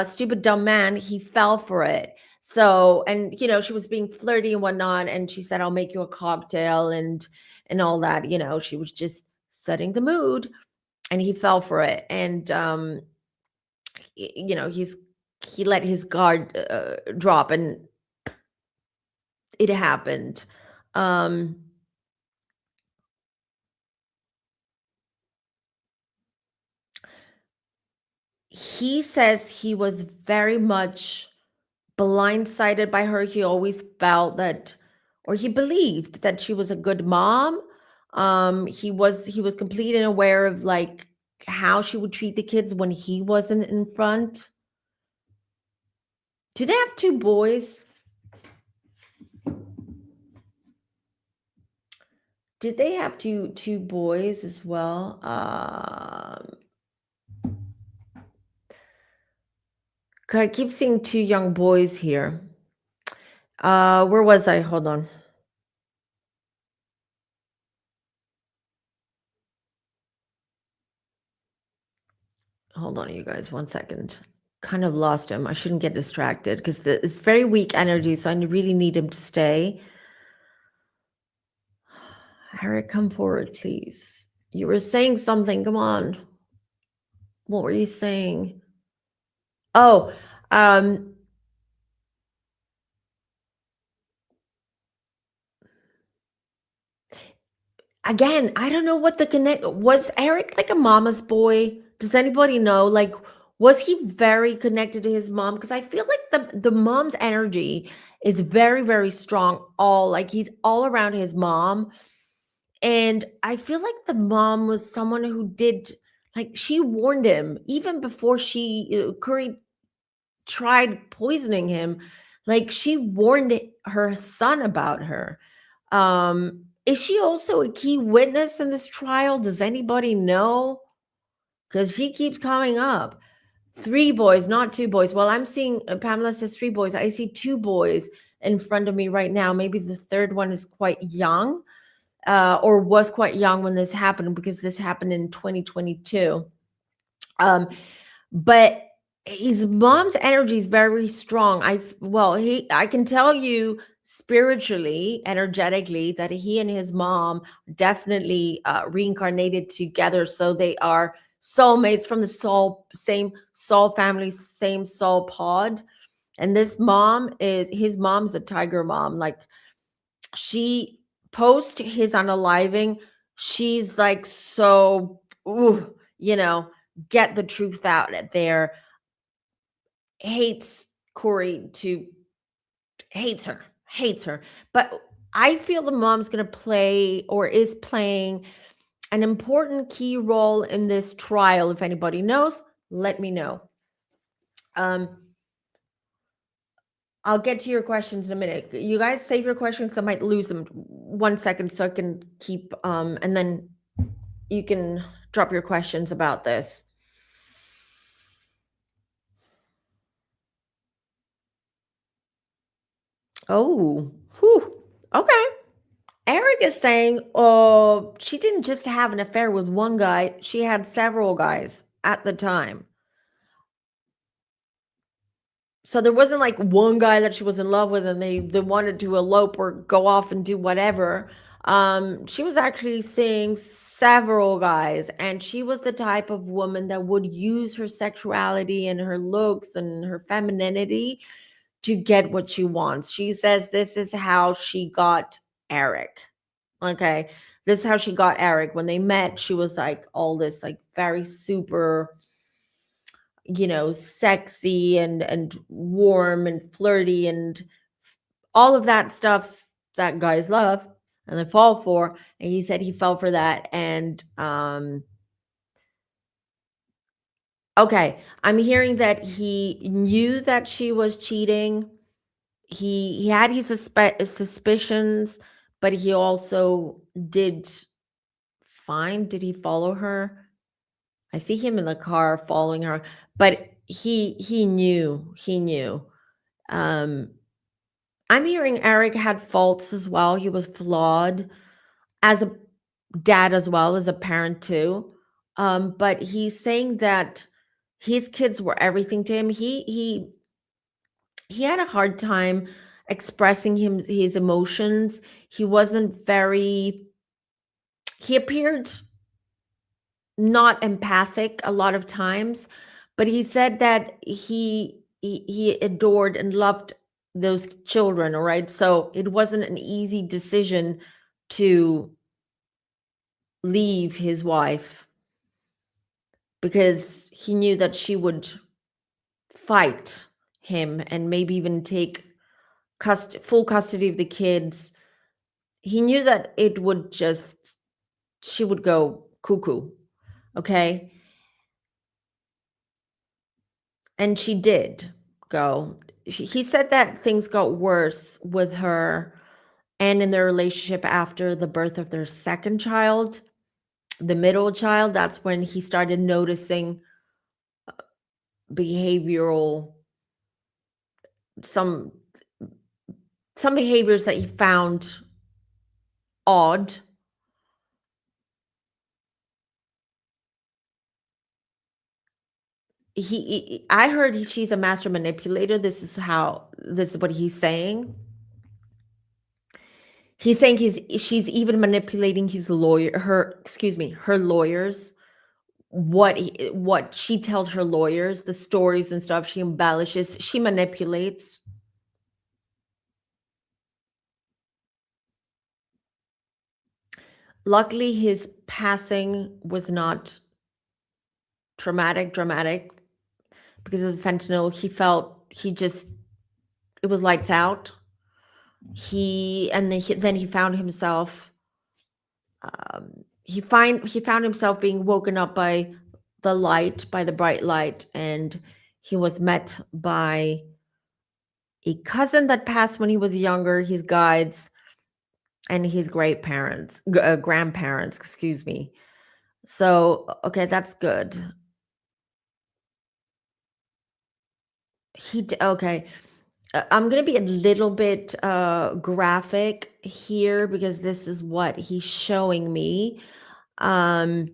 Stupid dumb man. He fell for it. So, and she was being flirty and whatnot, and she said, "I'll make you a cocktail," and all that. She was just setting the mood, and he fell for it. And he let his guard drop, and it happened. Um, he says he was very much blindsided by her. He always felt that, or he believed that she was a good mom. He was completely aware of like how she would treat the kids when he wasn't in front. Do they have two boys? Did they have two boys as well? 'Cause I keep seeing two young boys here. Where was I? Hold on. Hold on, you guys. 1 second. Kind of lost him. I shouldn't get distracted because it's very weak energy, so I really need him to stay. Eric, come forward, please. You were saying something. Come on. What were you saying? Oh, um, again, I don't know what the connect was. Eric like a mama's boy? Does anybody know? Like, was he very connected to his mom? Because I feel like the mom's energy is very, very strong. All like he's all around his mom. And I feel like the mom was someone who did, like, she warned him even before Curry tried poisoning him. Like, she warned her son about her. Is she also a key witness in this trial? Does anybody know? Because she keeps coming up. Three boys, not two boys. Well, I'm seeing Pamela says three boys. I see two boys in front of me right now. Maybe the third one is quite young, or was quite young when this happened, because this happened in 2022. But his mom's energy is very strong. I can tell you spiritually, energetically, that he and his mom definitely reincarnated together. So they are soulmates from the same soul family, same soul pod. And his mom's a tiger mom. Like, she post his unaliving, she's like, so ooh, get the truth out there. hates Kouri to hates her. But I feel the mom's going to play or is playing an important key role in this trial. If anybody knows, let me know. Um, I'll get to your questions in a minute. You guys save your questions. I might lose them 1 second so I can keep, and then you can drop your questions about this. Oh, whew. Okay. Eric is saying, oh, she didn't just have an affair with one guy, she had several guys at the time. So there wasn't like one guy that she was in love with and they wanted to elope or go off and do whatever. She was actually seeing several guys, and she was the type of woman that would use her sexuality and her looks and her femininity to get what she wants. She says this is how she got Eric. Okay. This is how she got Eric. When they met, she was like all this like very super, sexy and warm and flirty and all of that stuff that guys love and they fall for. And he said he fell for that. And okay, I'm hearing that he knew that she was cheating. He had his suspicions, but he also did fine. Did he follow her? I see him in the car following her, but he knew. He knew. Um, I'm hearing Eric had faults as well. He was flawed as a dad as well as a parent too. But he's saying that his kids were everything to him. He had a hard time expressing his emotions. He wasn't very. He appeared not empathic a lot of times, but he said that he adored and loved those children, all right? So it wasn't an easy decision to leave his wife because he knew that she would fight him and maybe even take full custody of the kids. He knew that it would just she would go cuckoo, okay? And she did go. He said that things got worse with her and in their relationship after the birth of their second child, the middle child. That's when he started noticing behavioral some some behaviors that he found odd. I heard she's a master manipulator. This is what he's saying. He's saying she's even manipulating her lawyers. What she tells her lawyers, the stories and stuff, she embellishes, she manipulates. Luckily, his passing was not dramatic because of the fentanyl. It was lights out. Then he found himself he found himself being woken up by the bright light, and he was met by a cousin that passed when he was younger, his guides, and his great parents, grandparents, excuse me. So, okay, that's good. Okay. I'm going to be a little bit graphic here because this is what he's showing me. Um,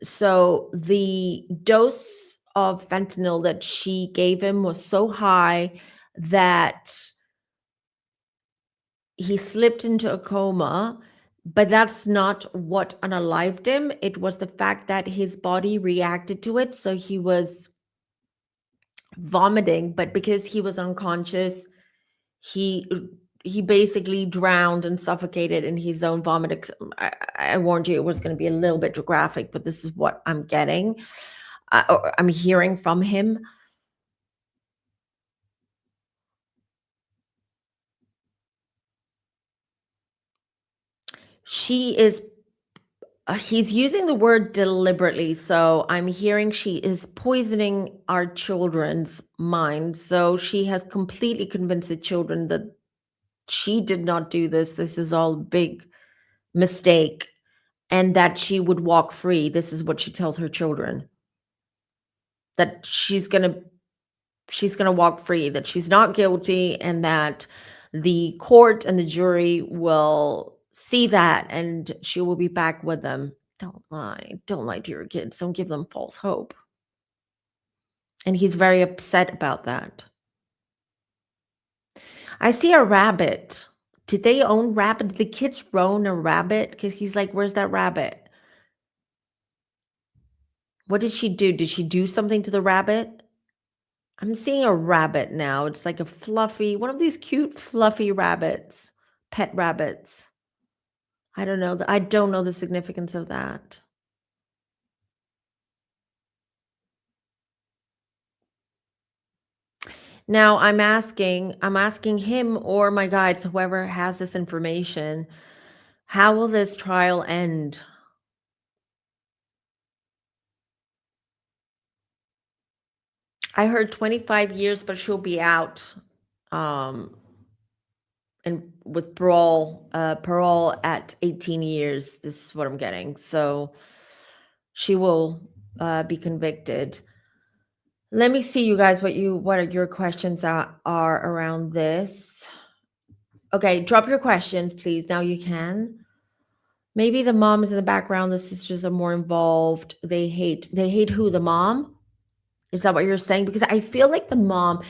so the dose of fentanyl that she gave him was so high that he slipped into a coma, but that's not what unalived him. It was the fact that his body reacted to it. So he was vomiting, but because he was unconscious, he he basically drowned and suffocated in his own vomit. I warned you it was going to be a little bit graphic, but this is what I'm getting. Or I'm hearing from him. She is he's using the word deliberately, so I'm hearing she is poisoning our children's minds. So she has completely convinced the children that she did not do this. This is all a big mistake, and that she would walk free. This is what she tells her children, that she's gonna walk free, that she's not guilty, and that the court and the jury will see that, and she will be back with them. Don't lie. Don't lie to your kids. Don't give them false hope. And he's very upset about that. I see a rabbit. Did they own rabbit? Did the kids own a rabbit? Because he's like, where's that rabbit? What did she do? Did she do something to the rabbit? I'm seeing a rabbit now. It's like a fluffy, one of these cute, fluffy rabbits, pet rabbits. I don't know. I don't know the significance of that. Now I'm asking him or my guides, whoever has this information, how will this trial end? I heard 25 years, but she'll be out. Um, and with parole at 18 years. This is what I'm getting. So she will be convicted. Let me see, you guys, what are your questions are around this. Okay, drop your questions, please. Now you can. Maybe the mom is in the background. The sisters are more involved. They hate who? The mom? Is that what you're saying? Because I feel like the mom,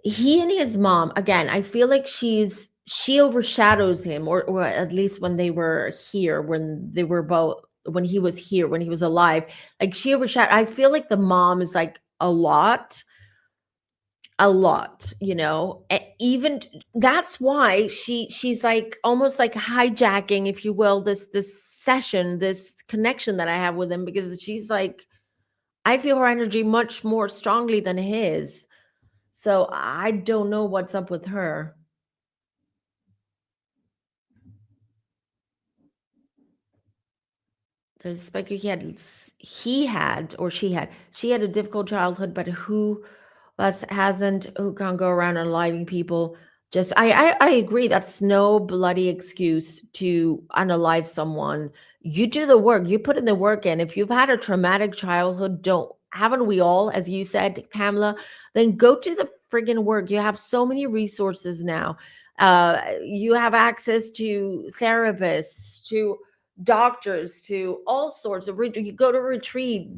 he and his mom, again, I feel like she overshadows him, or at least when they were here, when they were both, when he was here, when he was alive, like she overshadowed. I feel like the mom is like a lot, even that's why she's like almost like hijacking, if you will, this session, this connection that I have with him, because she's like, I feel her energy much more strongly than his. So I don't know what's up with her. There's speculation she had a difficult childhood, but who us hasn't, who can't go around unaliving people. Just I agree, that's no bloody excuse to unalive someone. You do the work, you put in the work in. If you've had a traumatic childhood, don't haven't we all, as you said, Pamela, then go do the friggin' work. You have so many resources now. You have access to therapists, to doctors, to all sorts of you go to retreat,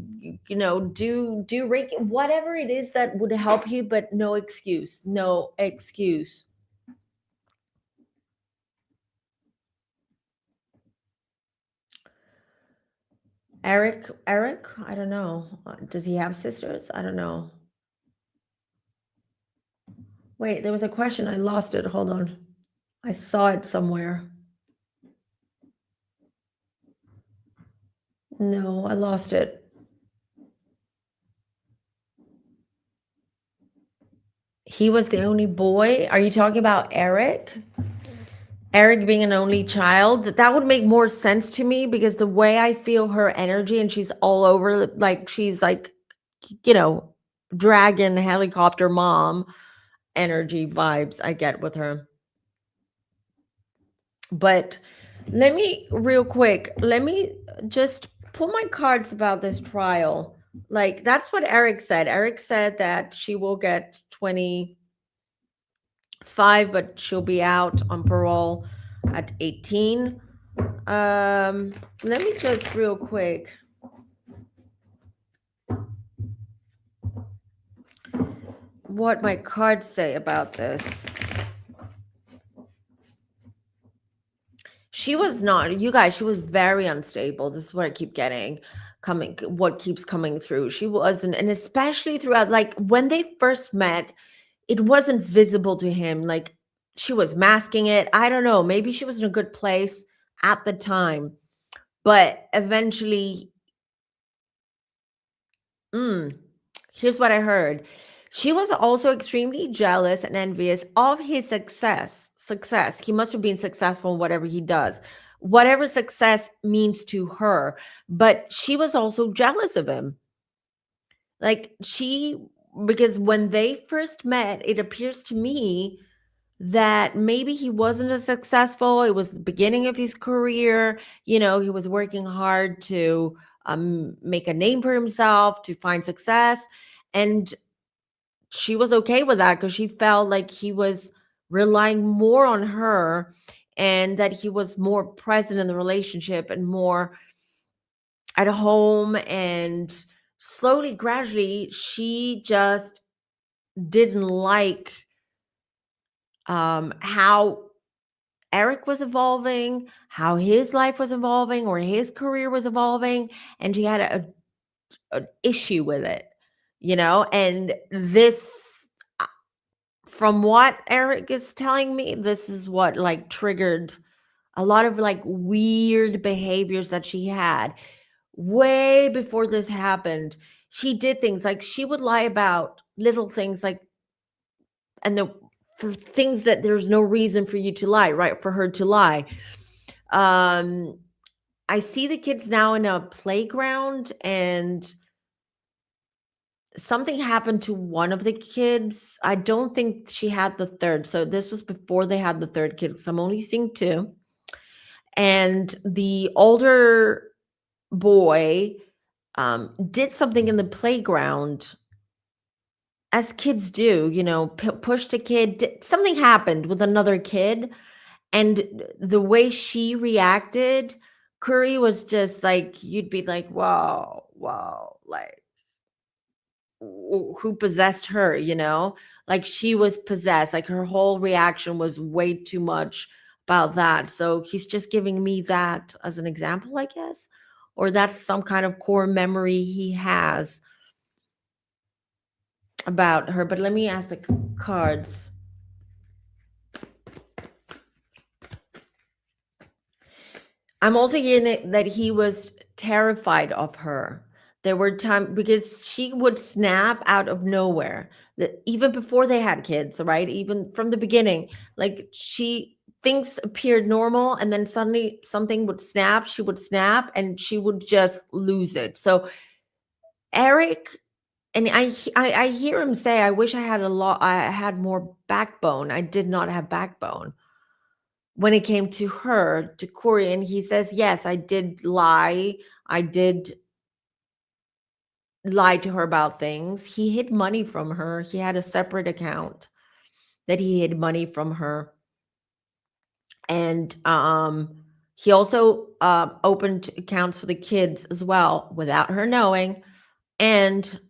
do reiki, whatever it is that would help you, but no excuse, no excuse. Eric, I don't know. Does he have sisters? I don't know. Wait, there was a question, I lost it. Hold on, I saw it somewhere. No, I lost it. He was the only boy? Are you talking about Eric? Eric being an only child? That would make more sense to me, because the way I feel her energy, and she's all over, like she's like, you know, dragon helicopter mom energy vibes I get with her. But let me just pull my cards about this trial. Like, that's what Eric said. Eric said that she will get 25, but she'll be out on parole at 18. Let me just real quick. What my cards say about this. She was not, you guys, she was very unstable. This is what I keep getting what keeps coming through. She wasn't, and especially throughout, like when they first met, it wasn't visible to him. Like she was masking it. I don't know. Maybe she was in a good place at the time, but eventually, here's what I heard. She was also extremely jealous and envious of his success. He must have been successful in whatever he does. whatever success means to her. But she was also jealous of him. Like because when they first met, it appears to me that maybe he wasn't as successful. It was the beginning of his career. He was working hard to make a name for himself, to find success. And she was okay with that because she felt like he was relying more on her, and that he was more present in the relationship and more at home. And slowly, gradually, she just didn't like how Eric was evolving, how his life was evolving, or his career was evolving, and she had an issue with it. And this, uh, from what Eric is telling me, this is what like triggered a lot of like weird behaviors that she had way before this happened. She did things like she would lie about little things, like, and for things that there's no reason for you to lie, right? For her to lie. Um, I see the kids now in a playground, and something happened to one of the kids. I don't think she had the third. So this was before they had the third kid, because I'm only seeing two. And the older boy did something in the playground, as kids do, pushed a kid. Something happened with another kid. And the way she reacted, Kouri, was just like, you'd be like, whoa, whoa, like, who possessed her? Like, she was possessed. Like, her whole reaction was way too much about that. So he's just giving me that as an example, I guess, or that's some kind of core memory he has about her. But let me ask the cards. I'm also hearing that he was terrified of her. There were times, because she would snap out of nowhere, that even before they had kids, right? Even from the beginning, like, things appeared normal, and then suddenly something would snap. She would snap, and she would just lose it. So Eric, and I hear him say, "I wish I had more backbone. I did not have backbone." When it came to her, to Kouri, and he says, "Yes, I did lie. I did lie to her about things." He hid money from her. He had a separate account that he hid money from her. And he also opened accounts for the kids as well without her knowing. And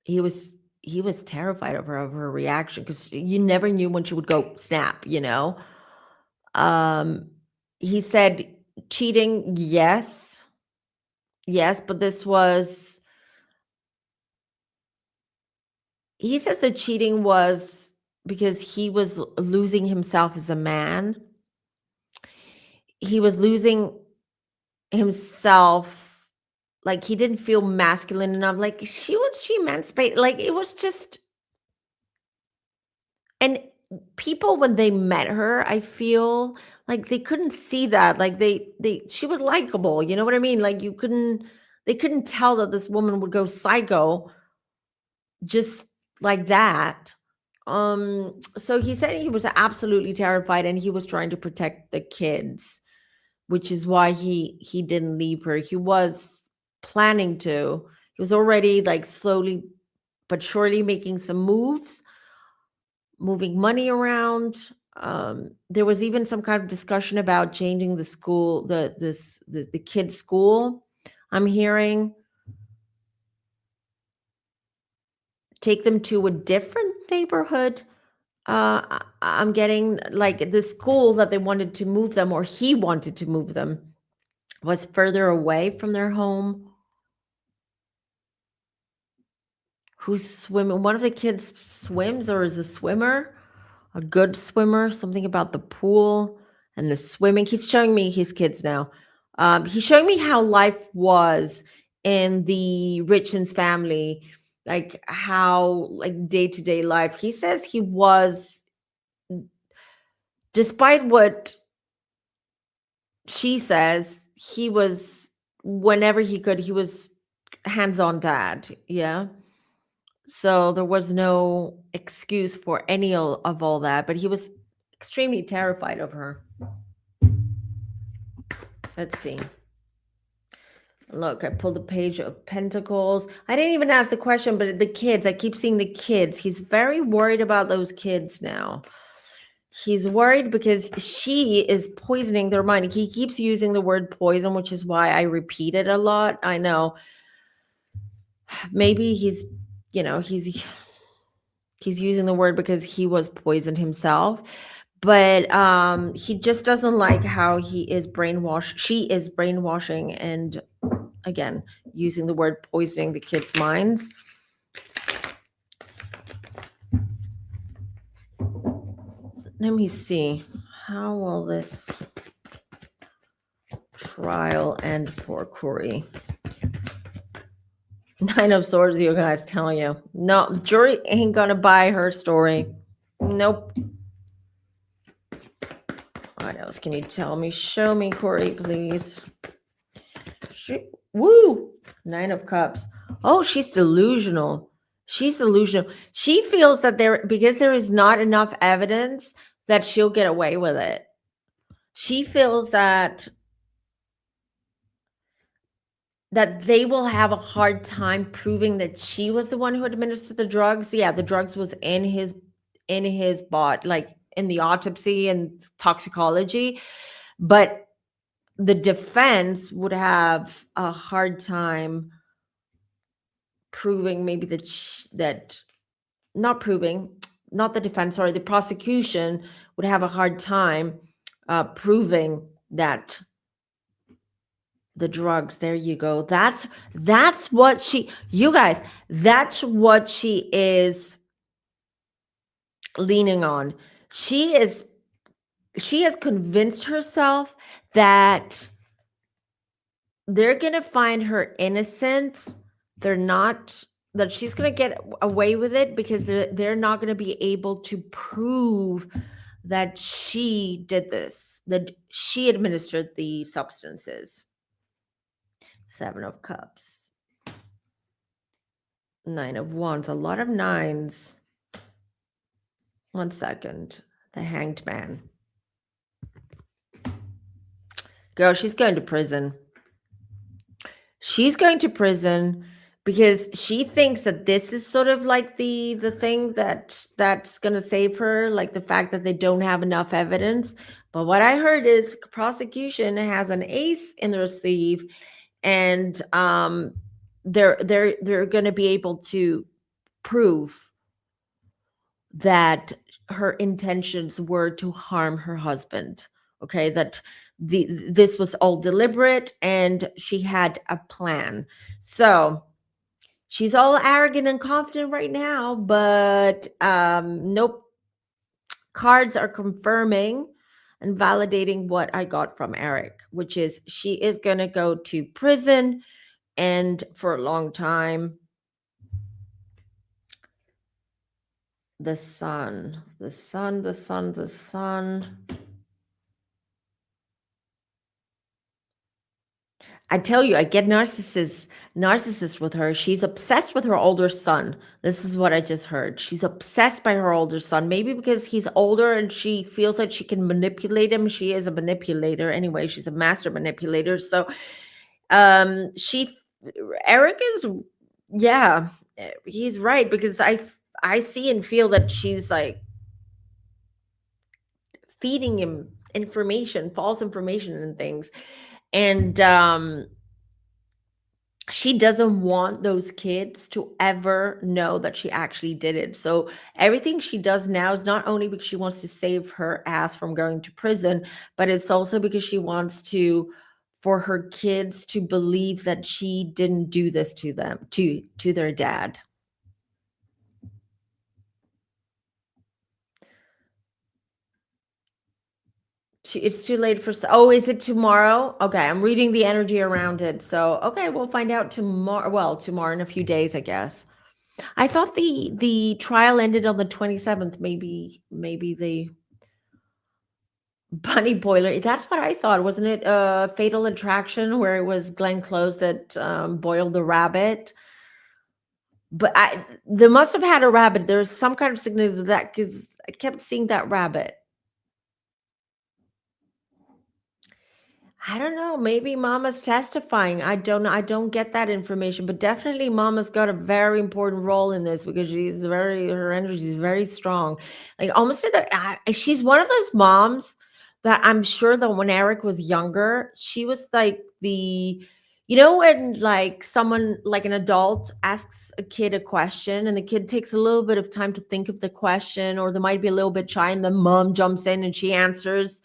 he was terrified of her reaction, because you never knew when she would go snap. Um, he said cheating, yes, yes, but he says the cheating was because he was losing himself as a man. He was losing himself, like, he didn't feel masculine enough. Like, she emancipated, like, it was just. And people, when they met her, I feel like they couldn't see that. Like, she was likable, you know what I mean? Like, they couldn't tell that this woman would go psycho just like that. So he said he was absolutely terrified, and he was trying to protect the kids, which is why he didn't leave her. He was planning to. He was already, like, slowly but surely making some moves, moving money around. There was even some kind of discussion about changing the school, the kids' school. I'm hearing, take them to a different neighborhood. I'm getting, like, the school that they wanted to move them, or he wanted to move them, was further away from their home. Who's swimming? One of the kids swims, or is a swimmer, a good swimmer. Something about the pool and the swimming. He's showing me his kids now. He's showing me how life was in the Richins family, like how, like, day to day life. He says he was despite what she says, he was, whenever he could, he was hands-on dad. Yeah. So there was no excuse for any of all that, but he was extremely terrified of her. Let's see. Look, I pulled a page of Pentacles. I didn't even ask the question, but the kids, I keep seeing the kids. He's very worried about those kids now. He's worried because she is poisoning their mind. He keeps using the word poison, which is why I repeat it a lot. I know. Maybe he's using the word because he was poisoned himself. But he just doesn't like how she is brainwashing and, again, using the word poisoning the kids' minds. Let me see. How will this trial end for Kouri? 9 of Swords, you guys, telling you. No, jury ain't gonna buy her story. Nope. What else can you tell me? Show me, Kouri, please. Woo! 9 of Cups. Oh, she's delusional. She's delusional. She feels that because there is not enough evidence that she'll get away with it. She feels that they will have a hard time proving that she was the one who administered the drugs. Yeah, the drugs was in his body, like in the autopsy and toxicology, but the defense would have a hard time proving maybe not the defense, sorry, the prosecution would have a hard time proving that the drugs, there you go. That's what you guys, that's what she is leaning on. She has convinced herself that they're going to find her innocent. That she's going to get away with it because they're not going to be able to prove that she did this, that she administered the substances. 7 of Cups. 9 of Wands. A lot of 9s. 1 second. The Hanged Man. Girl, she's going to prison. She's going to prison because she thinks that this is sort of like the thing that's going to save her, like the fact that they don't have enough evidence. But what I heard is prosecution has an ace in their sleeve, and they're going to be able to prove that her intentions were to harm her husband. Okay, that this was all deliberate and she had a plan. So she's all arrogant and confident right now, but nope. Cards are confirming and validating what I got from Eric, which is she is going to go to prison and for a long time. The sun. I tell you, I get narcissist with her. She's obsessed with her older son. This is what I just heard. She's obsessed by her older son. Maybe because he's older and she feels like she can manipulate him. She is a manipulator anyway. She's a master manipulator. So Eric is, yeah, he's right, because I see and feel that she's like feeding him information, false information and things. And she doesn't want those kids to ever know that she actually did it. So everything she does now is not only because she wants to save her ass from going to prison, but it's also because she wants for her kids to believe that she didn't do this to them, to their dad. It's too late for. Oh, is it tomorrow? Okay, I'm reading the energy around it. So, okay, we'll find out tomorrow. Well, tomorrow in a few days, I guess. I thought the trial ended on the 27th. Maybe Bunny boiler. That's what I thought. Wasn't it Fatal Attraction where it was Glenn Close that boiled the rabbit? But they must have had a rabbit. There's some kind of significance of that because I kept seeing that rabbit. I don't know. Maybe Mama's testifying. I don't know. I don't get that information, but definitely Mama's got a very important role in this because her energy is very strong. Like almost to the, she's one of those moms that I'm sure that when Eric was younger, she was like when like someone, like an adult asks a kid a question and the kid takes a little bit of time to think of the question, or they might be a little bit shy and the mom jumps in and she answers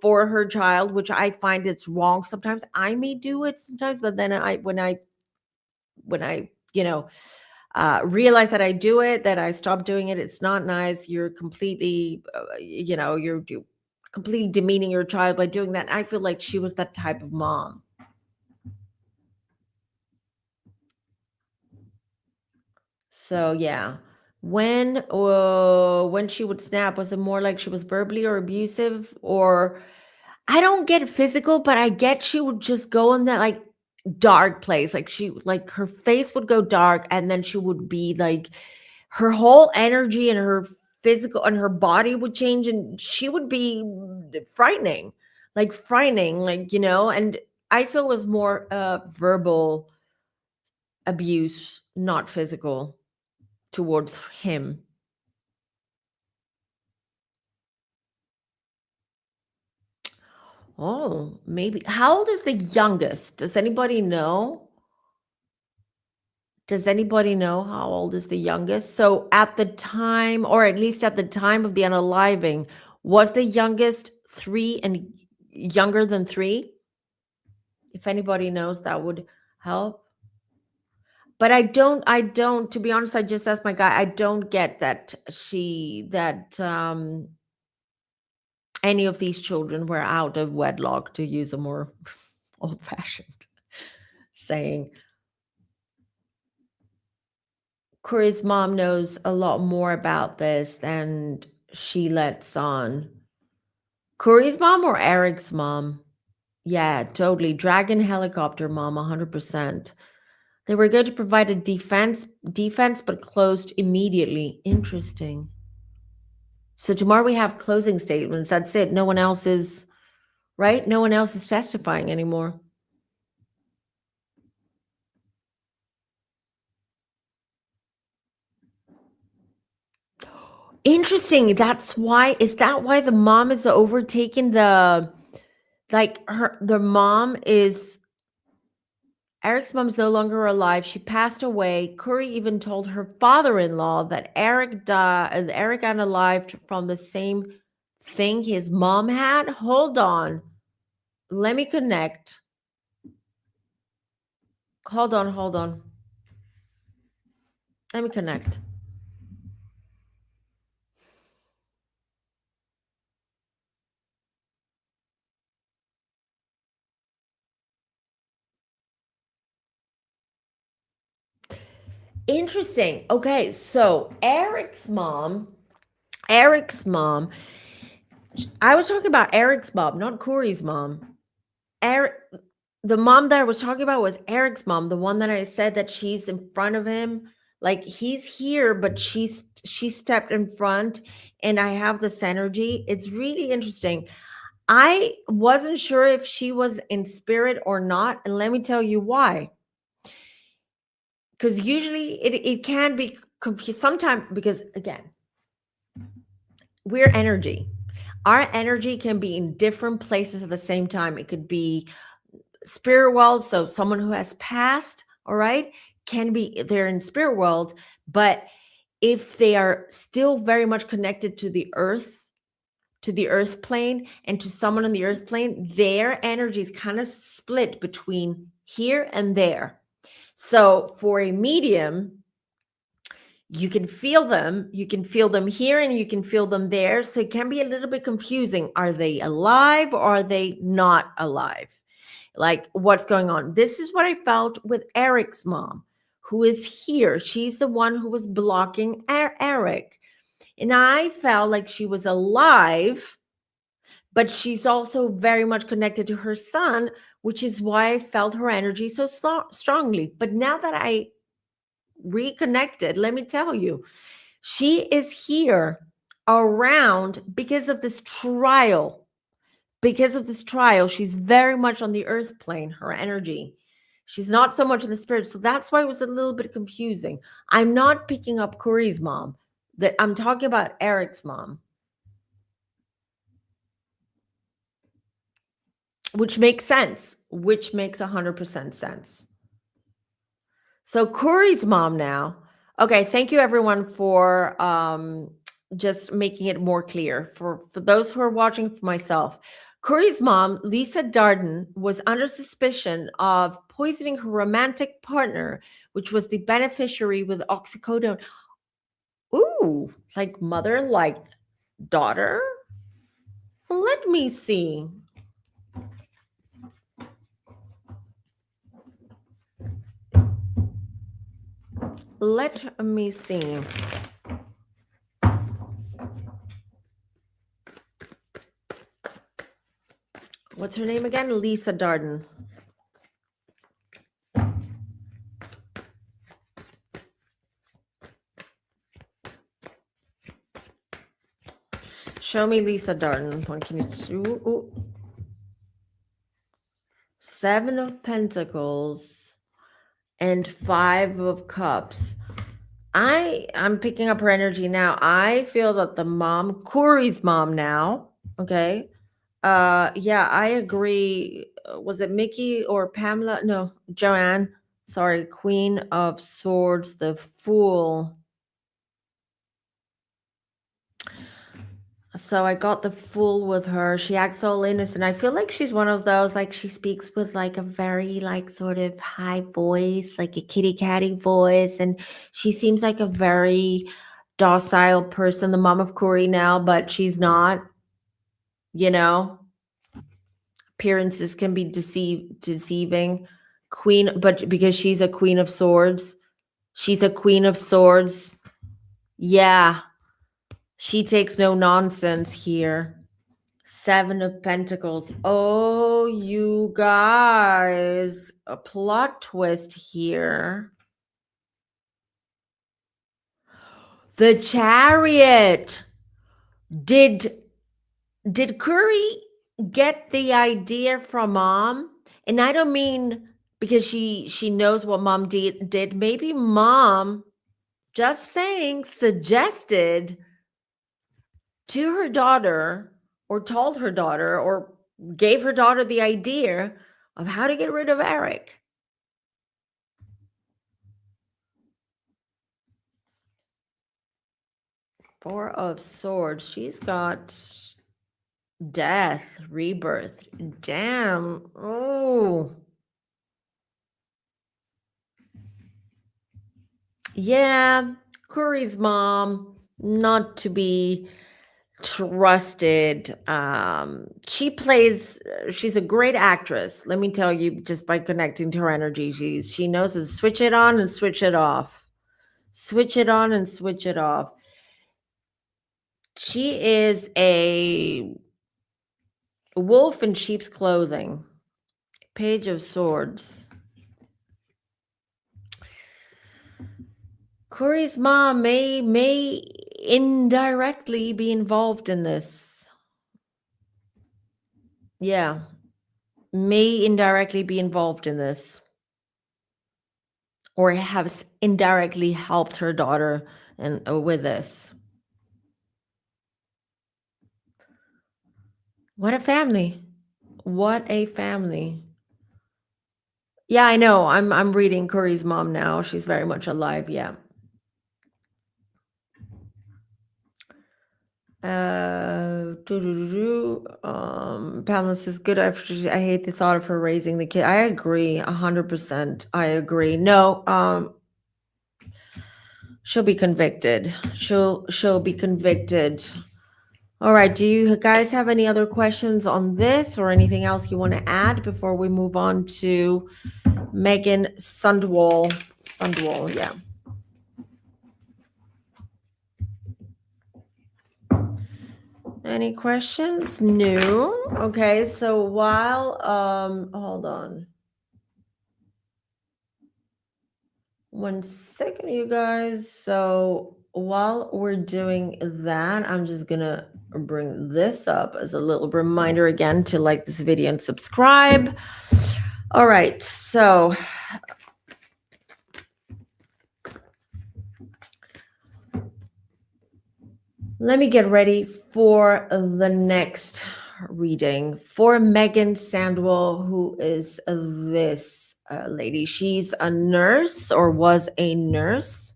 for her child, which I find it's wrong. Sometimes I may do it sometimes, but then when I realize that I do it, that I stop doing it, it's not nice. You're completely, you're completely demeaning your child by doing that. I feel like she was that type of mom. So yeah. When she would snap, was it more like she was verbally or abusive, or I don't get physical, but I get she would just go in that like dark place. Like like her face would go dark and then she would be like her whole energy and her physical and her body would change and she would be frightening, and I feel it was more verbal abuse, not physical towards him. Oh, maybe. How old is the youngest? Does anybody know how old is the youngest? So at the time, or at least at the time of the unaliving, was the youngest 3 and younger than 3? If anybody knows, that would help. But to be honest, I just asked my guy. I don't get that any of these children were out of wedlock, to use a more old-fashioned saying. Kouri's mom knows a lot more about this than she lets on. Kouri's mom or Eric's mom? Yeah, totally. Dragon helicopter mom, 100%. They were going to provide a defense, but closed immediately. Interesting. So tomorrow we have closing statements. That's it. No one else is, right? No one else is testifying anymore. Interesting. Is that why the mom is overtaking the mom is Eric's mom's no longer alive. She passed away. Kouri even told her father-in-law that Eric unalived from the same thing his mom had. Hold on. Let me connect. Hold on, hold on. Let me connect. Interesting. Okay, so Eric's mom, I was talking about Eric's mom, not Kouri's mom. Eric, the mom that I was talking about was Eric's mom, the one that I said that she's in front of him. Like he's here, but she stepped in front, and I have this energy. It's really interesting. I wasn't sure if she was in spirit or not, and let me tell you why. Because usually it can be confused sometimes, because again, we're energy. Our energy can be in different places at the same time. It could be spirit world, so someone who has passed, all right, can be they're in spirit world, but if they are still very much connected to the earth plane and to someone on the earth plane, their energy is kind of split between here and there. So for a medium, you can feel them here and you can feel them there, so it can be a little bit confusing. Are they alive or are they not alive? Like, what's going on? This is what I felt with Eric's mom, who is here. She's the one who was blocking Eric, and I felt like she was alive, but she's also very much connected to her son, which is why I felt her energy so strongly. But now that I reconnected, let me tell you, she is here around because of this trial. Because of this trial, she's very much on the earth plane, her energy. She's not so much in the spirit. So that's why it was a little bit confusing. I'm not picking up Kouri's mom. That I'm talking about Eric's mom, which makes sense, which makes 100% sense. So Kouri's mom now. Okay, thank you everyone for just making it more clear. For those who are watching, for myself. Kouri's mom, Lisa Darden, was under suspicion of poisoning her romantic partner, which was the beneficiary with oxycodone. Ooh, like mother, like daughter? Let me see. Let me see. What's her name again? Lisa Darden. Show me Lisa Darden. What can you do? Ooh. 7 of Pentacles and 5 of Cups. I'm picking up her energy now. I feel that the mom, Kouri's mom now, okay? Yeah, I agree. Was it Mickey or Pamela? No, Joanne. Sorry, Queen of Swords, the Fool. So I got the Fool with her. She acts all innocent. I feel like she's one of those, like she speaks with like a very like sort of high voice, like a kitty catty voice. And she seems like a very docile person, the mom of Kouri now, but she's not, you know. Appearances can be deceiving. Queen, but because she's a Queen of Swords. She's a Queen of Swords. Yeah. She takes no nonsense here. 7 of Pentacles. Oh, you guys. A plot twist here. The Chariot. Did Kouri get the idea from mom? And I don't mean because she knows what mom did. Maybe mom, just saying, suggested to her daughter or told her daughter or gave her daughter the idea of how to get rid of Eric. Four of Swords. She's got death, rebirth. Damn. Oh. Yeah. Kouri's mom, not to be trusted. She's a great actress. Let me tell you, just by connecting to her energy, she knows to switch it on and switch it off. Switch it on and switch it off. She is a wolf in sheep's clothing. Page of Swords. Kouri's mom may indirectly be involved in this. Yeah. May indirectly be involved in this. Or has indirectly helped her daughter and with this. What a family. What a family. Yeah, I know. I'm reading Kouri's mom now. She's very much alive. Yeah. Pamela says, good. I hate the thought of her raising the kid. I agree 100%. I agree. No, she'll be convicted. She'll be convicted. All right. Do you guys have any other questions on this or anything else you want to add before we move on to Meggan Sundwall? Sundwall, yeah. Any questions? No. Okay, so while hold on. 1 second, you guys. So while we're doing that, I'm just gonna bring this up as a little reminder again to like this video and subscribe. All right, so let me get ready for the next reading for Meggan Sundwall, who is this lady. She's a nurse, or was a nurse.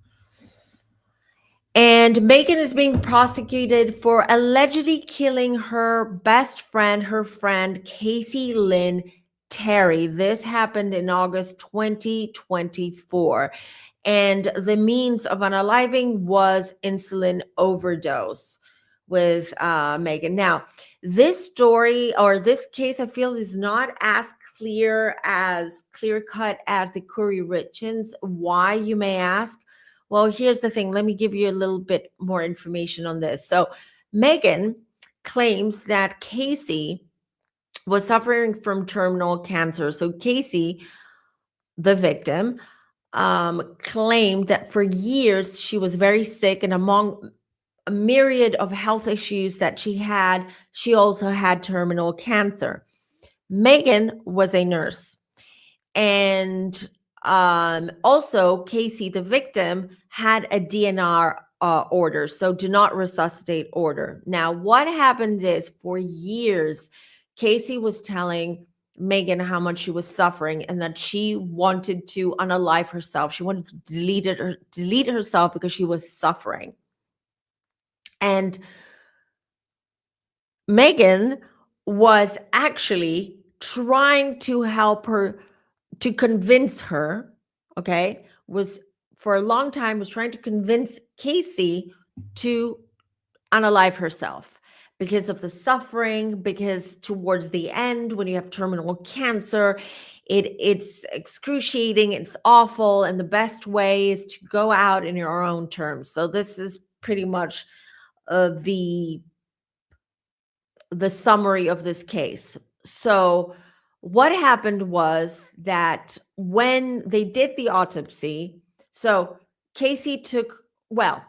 And Meggan is being prosecuted for allegedly killing her best friend, her friend, Kacee Lynn Terry. This happened in August 2024. And the means of unaliving was insulin overdose with Meggan. Now, this story or this case, I feel, is not as clear cut as the Kouri Richins. Why, you may ask? Well, here's the thing. Let me give you a little bit more information on this. So, Meggan claims that Kacee was suffering from terminal cancer. So, Kacee, the victim, claimed that for years she was very sick, and among a myriad of health issues that she also had terminal cancer. Meggan was a nurse. And also, Kacee, the victim, had a DNR order, so do not resuscitate order. Now, what happened is for years, Kacee was telling Meggan how much she was suffering and that she wanted to unalive herself. She wanted to delete herself because she was suffering. And Meggan was actually trying to help her, to convince her, okay, was for a long time was trying to convince Kacee to unalive herself because of the suffering, because towards the end, when you have terminal cancer, it's excruciating, it's awful, and the best way is to go out in your own terms. So this is pretty much the summary of this case. So what happened was that when they did the autopsy, so Kacee took what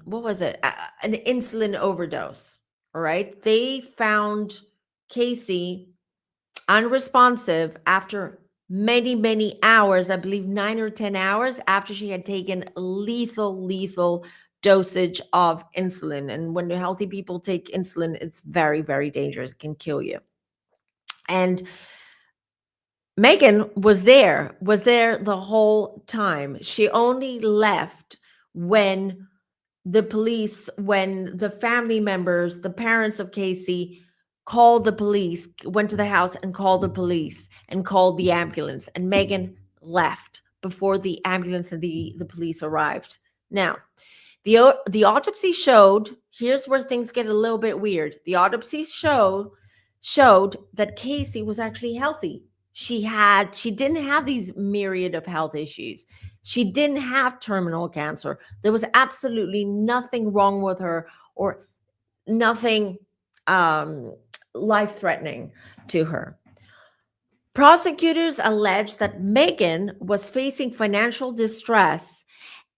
was it? An insulin overdose. All right. They found Kacee unresponsive after many, many hours, I believe 9 or 10 hours after she had taken lethal dosage of insulin. And when the healthy people take insulin, it's very, very dangerous. It can kill you. And Meggan was there the whole time. She only left when when the family members, the parents of Kacee, called the police, went to the house and called the police and called the ambulance. And Meggan left before the ambulance and the police arrived. Now, the autopsy showed, here's where things get a little bit weird. The autopsy showed that Kacee was actually healthy. She didn't have these myriad of health issues. She didn't have terminal cancer. There was absolutely nothing wrong with her, or nothing life-threatening to her. Prosecutors allege that Meggan was facing financial distress,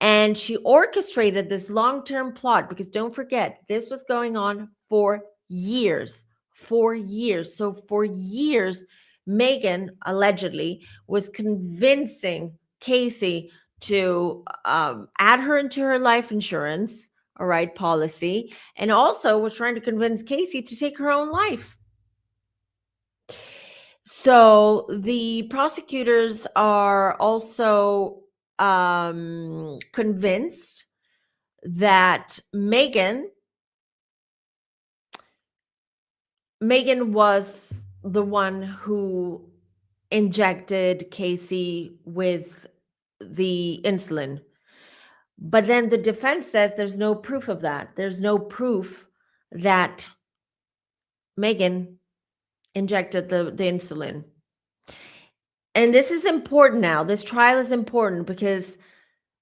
and she orchestrated this long-term plot, because don't forget, this was going on for years. So for years, Meggan allegedly was convincing Kacee to add her into her life insurance, all right, policy, and also was trying to convince Kacee to take her own life. So the prosecutors are also convinced that Meggan was the one who injected Kacee with the insulin. But then the defense says there's no proof of that. There's no proof that Meggan injected the insulin. And this is important now. This trial is important because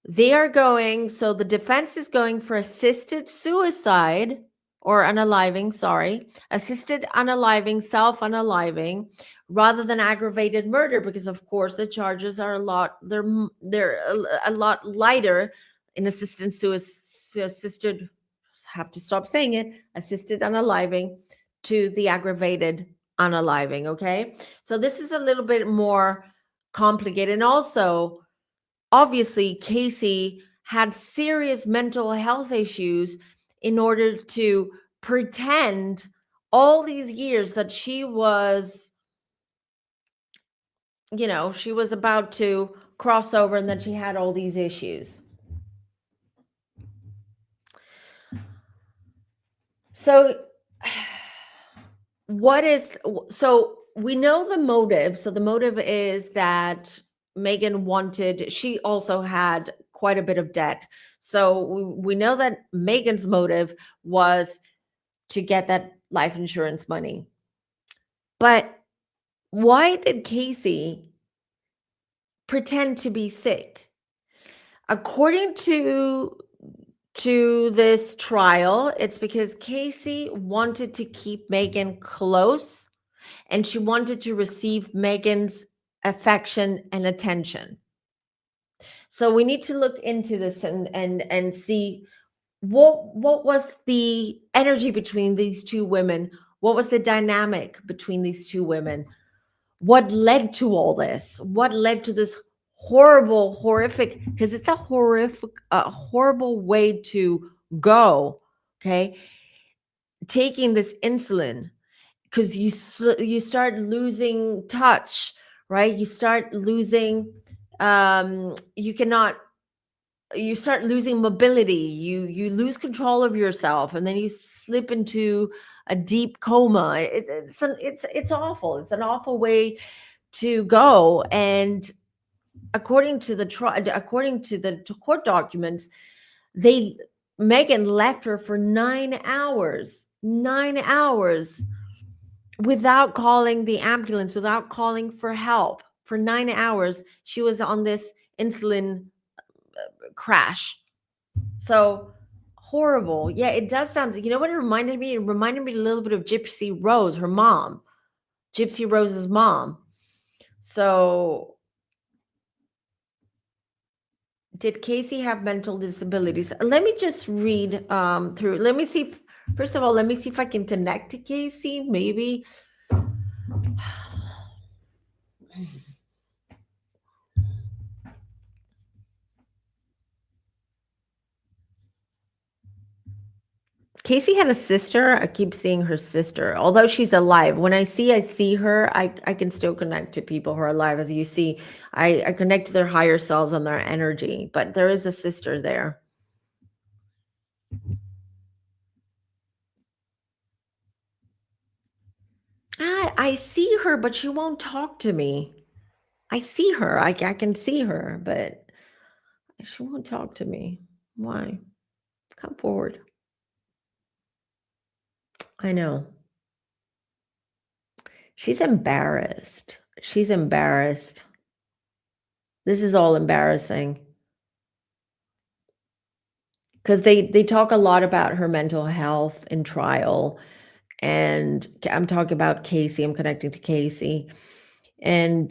They are going, so the defense is going for assisted suicide or unaliving, sorry, assisted unaliving, self unaliving, rather than aggravated murder, because of course the charges are a lot, they're a lot lighter in assisted suicide, assisted, have to stop saying it, assisted unaliving to the aggravated unaliving. Okay, so this is a little bit more complicated, and also obviously Kacee had serious mental health issues in order to pretend all these years that she was, she was about to cross over and that she had all these issues. So so we know the motive. So the motive is that Meggan wanted, she also had quite a bit of debt. So we know that Meggan's motive was to get that life insurance money. But why did Kacee pretend to be sick? According to this trial, it's because Kacee wanted to keep Meggan close and she wanted to receive Meggan's affection and attention. So we need to look into this and see what was the energy between these two women? What was the dynamic between these two women? What led to all this? What led to this horrific, because it's a horrible way to go, okay? Taking this insulin, because you start losing touch, right? You start losing, you cannot, you start losing mobility, you lose control of yourself, and then you slip into a deep coma. It's awful. It's an awful way to go. And according to the court documents, they Meggan left her for 9 hours without calling the ambulance, without calling for help. For 9 hours she was on this insulin crash. So horrible. Yeah, it does sound, you know what it reminded me? It reminded me a little bit of Gypsy Rose, her mom, Gypsy Rose's mom. So did Kacee have mental disabilities? Let me just read through. Let me see first of all, let me see if I can connect to Kacee, maybe. Kacee had a sister. I keep seeing her sister, although she's alive. When I see her, I can still connect to people who are alive. As you see, I connect to their higher selves and their energy, but there is a sister there. I see her, but she won't talk to me. I see her. I can see her, but she won't talk to me. Why? Come forward. I know. She's embarrassed. She's embarrassed. This is all embarrassing. Because they talk a lot about her mental health in trial. And I'm talking about Kacee. I'm connecting to Kacee. And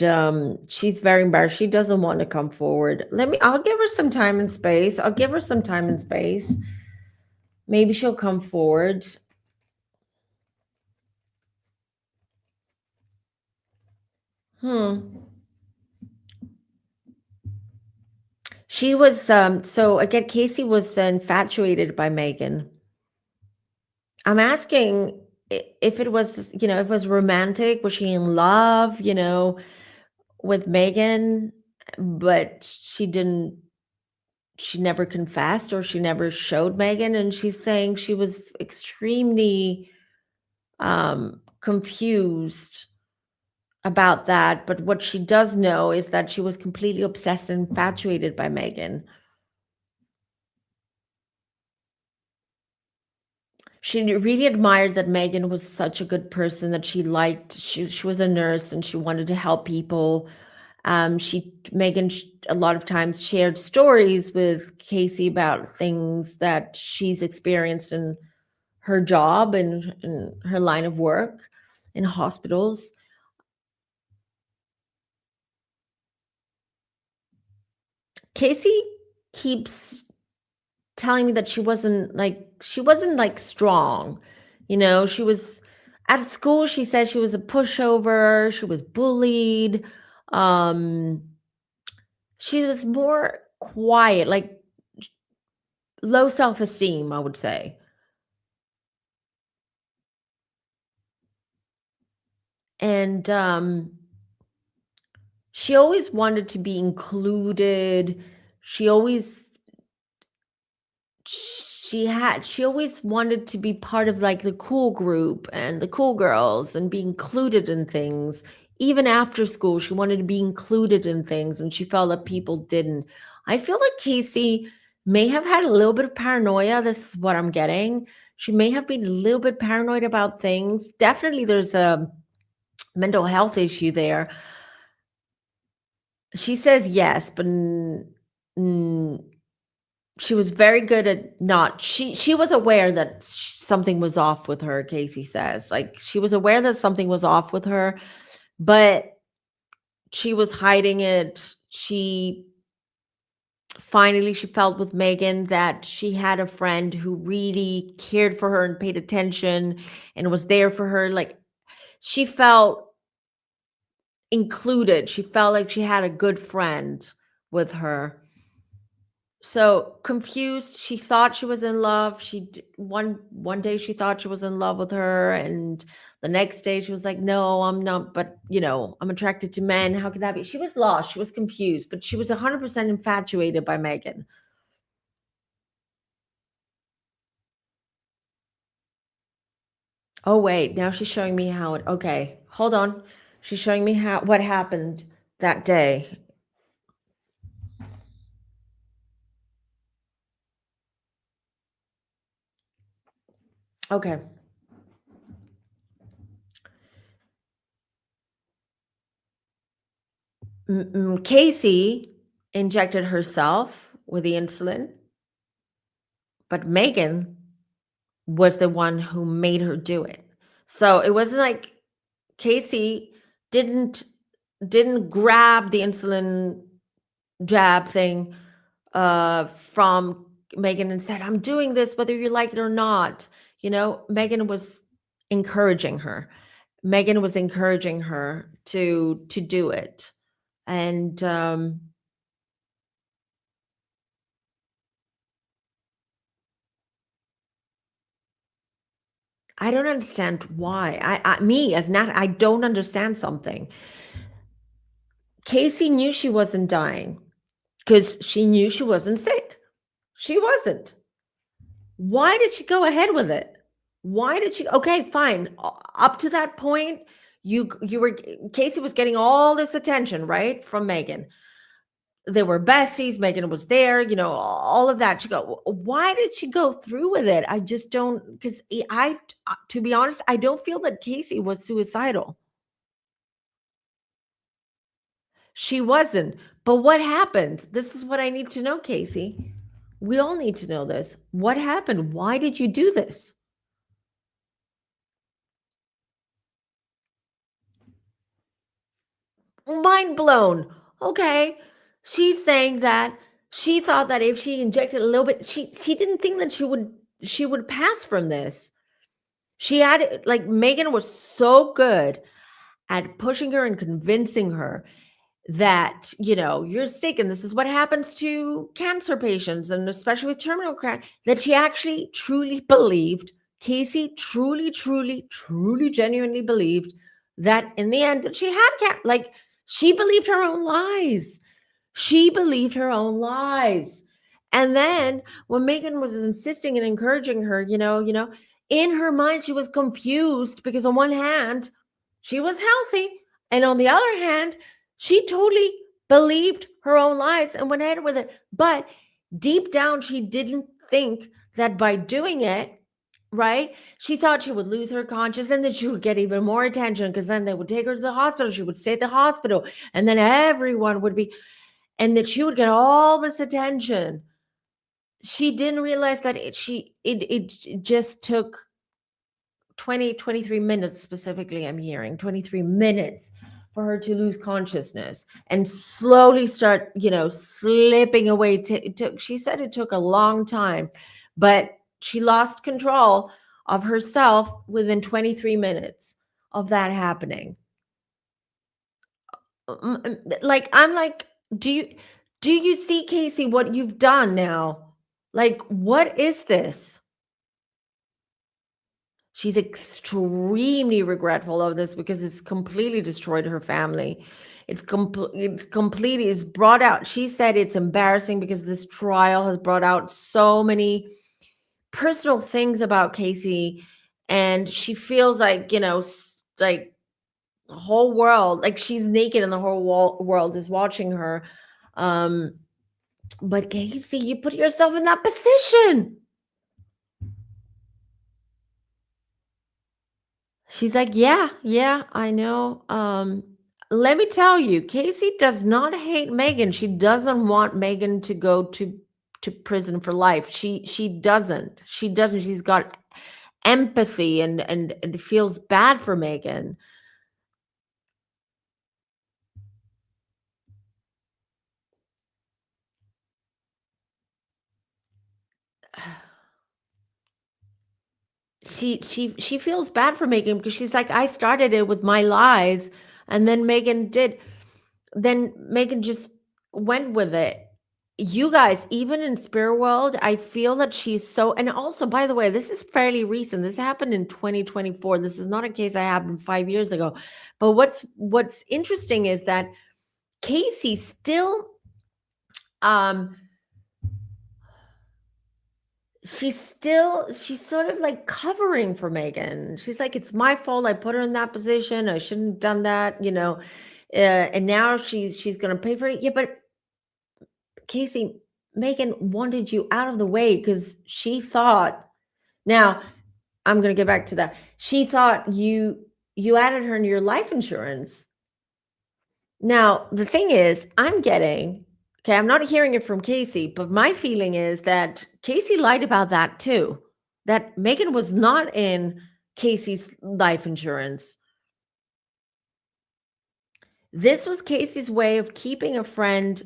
she's very embarrassed. She doesn't want to come forward. I'll give her some time and space. I'll give her some time and space. Maybe she'll come forward. She was so again, Kacee was infatuated by Meggan. I'm asking if it was, if it was romantic, was she in love, with Meggan, but she never confessed, or she never showed Meggan, and she's saying she was extremely confused about that. But what she does know is that she was completely obsessed and infatuated by Meggan. She really admired that Meggan was such a good person, that she liked. She was a nurse and she wanted to help people. Megan a lot of times shared stories with Kacee about things that she's experienced in her job and in her line of work in hospitals. Kacee keeps telling me that she wasn't like strong. She was at school, she said she was a pushover, she was bullied. Um she was more quiet, like low self-esteem, I would say. And she always wanted to be included. She always she always wanted to be part of like the cool group and the cool girls and be included in things. Even after school, she wanted to be included in things and she felt that people didn't. I feel like Kacee may have had a little bit of paranoia. This is what I'm getting. She may have been a little bit paranoid about things. Definitely there's a mental health issue there. She says yes, but she was very good at not she was aware that something was off with her. Kacee says, like, she was aware that something was off with her, but she was hiding it. She felt with Meggan that she had a friend who really cared for her and paid attention and was there for her. Like, she felt included. She felt like she had a good friend with her. So confused, she thought she was in love. One day she thought she was in love with her, and the next day she was like, "No, I'm not. But I'm attracted to men. How could that be?" She was lost. She was confused, but she was 100% infatuated by Meggan. Oh wait, now she's showing me how it. Okay, hold on. She's showing me how what happened that day. Okay, Kacee injected herself with the insulin, but Meggan was the one who made her do it. So it wasn't like Kacee didn't didn't grab the insulin jab thing from Meggan and said, "I'm doing this whether you like it or not." Meggan was encouraging her. Meggan was encouraging her to do it. And I don't understand why. Me as Nat, I don't understand something. Kacee knew she wasn't dying because she knew she wasn't sick. She wasn't. Why did she go ahead with it? Why did she? Okay, fine. Up to that point, you were Kacee was getting all this attention, right, from Meggan. They were besties. Meggan was there, all of that. Why did she go through with it? I just don't, because to be honest, I don't feel that Kacee was suicidal. She wasn't. But what happened? This is what I need to know, Kacee. We all need to know this. What happened? Why did you do this? Mind blown. Okay. She's saying that she thought that if she injected a little bit, she didn't think that she would pass from this. She had, like, Meggan was so good at pushing her and convincing her that, you're sick and this is what happens to cancer patients and especially with terminal cancer, that she actually truly believed, Kacee truly, truly, truly, genuinely believed that in the end that she had like, she believed her own lies. She believed her own lies. And then when Meggan was insisting and encouraging her, in her mind, she was confused because on one hand, she was healthy. And on the other hand, she totally believed her own lies and went ahead with it. But deep down, she didn't think that by doing it, right? She thought she would lose her conscious and then she would get even more attention because then they would take her to the hospital. She would stay at the hospital and then everyone would be, and that she would get all this attention. She didn't realize that it just took 23 minutes specifically. I'm hearing 23 minutes for her to lose consciousness and slowly start, slipping away. She said it took a long time, but she lost control of herself within 23 minutes of that happening. Like, I'm like, do you see, Kacee, what you've done now? Like, what is this? She's extremely regretful of this because it's completely destroyed her family. It's brought out. She said it's embarrassing because this trial has brought out so many personal things about Kacee, and she feels like, like the whole world, like she's naked and the whole world is watching her. Um, but Kacee, you put yourself in that position. She's like, "Yeah, yeah, I know. Let me tell you, Kacee does not hate Meggan. She doesn't want Meggan to go to prison for life. She doesn't. She doesn't. She's got empathy and feels bad for Meggan. She feels bad for Meggan because she's like, I started it with my lies, and then Meggan did. Then Meghan just went with it. You guys, even in spirit world, I feel that she's so, and also, by the way, this is fairly recent. This happened in 2024. This is not a case that happened 5 years ago. But what's interesting is that Kacee still, um she's sort of like covering for Meghan. She's like, it's my fault. I put her in that position. I shouldn't have done that. And now she's gonna pay for it. Yeah, but Kacee, Meghan wanted you out of the way because she thought, now I'm going to get back to that. She thought you added her into your life insurance. Now, the thing is, okay, I'm not hearing it from Kacee, but my feeling is that Kacee lied about that too. That Meghan was not in Casey's life insurance. This was Casey's way of keeping a friend,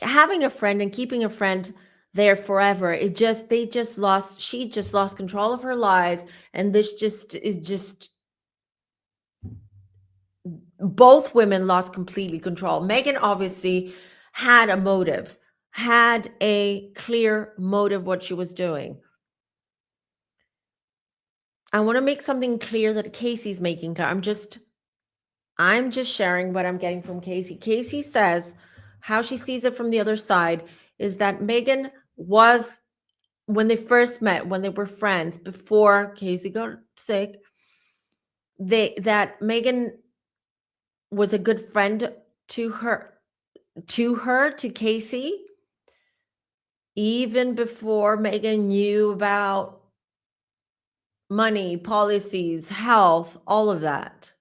having a friend and keeping a friend there forever. She just lost control of her lies, and this just is just both women lost completely control. Meghan obviously had a motive, had a clear motive what she was doing. I want to make something clear that Kacey's making clear. I'm just sharing what I'm getting from Kacee. Kacee says how she sees it from the other side is that Meghan was, when they first met, when they were friends, before Kacee got sick, that Meghan was a good friend to to Kacee, even before Meghan knew about money, policies, health, all of that.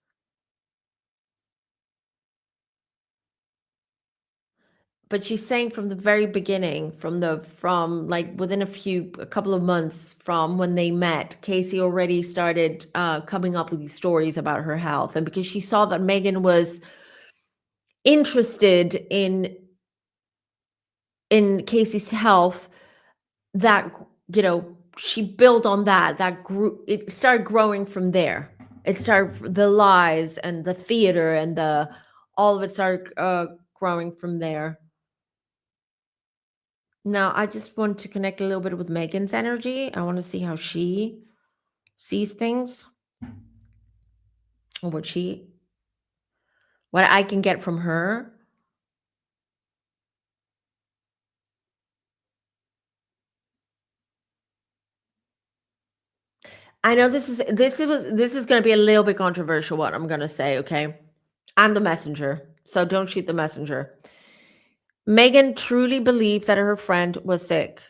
But she's saying from the very beginning, from like within a couple of months from when they met, Kacee already started coming up with these stories about her health, and because she saw that Meghan was interested in Kacey's health, that she built on that grew, it started growing from there. It started, the lies and the theater and the all of it started growing from there. Now, I just want to connect a little bit with Meghan's energy. I want to see how she sees things, or what I can get from her. I know this is going to be a little bit controversial what I'm going to say, okay? I'm the messenger, so don't shoot the messenger. Meghan truly believed that her friend was sick.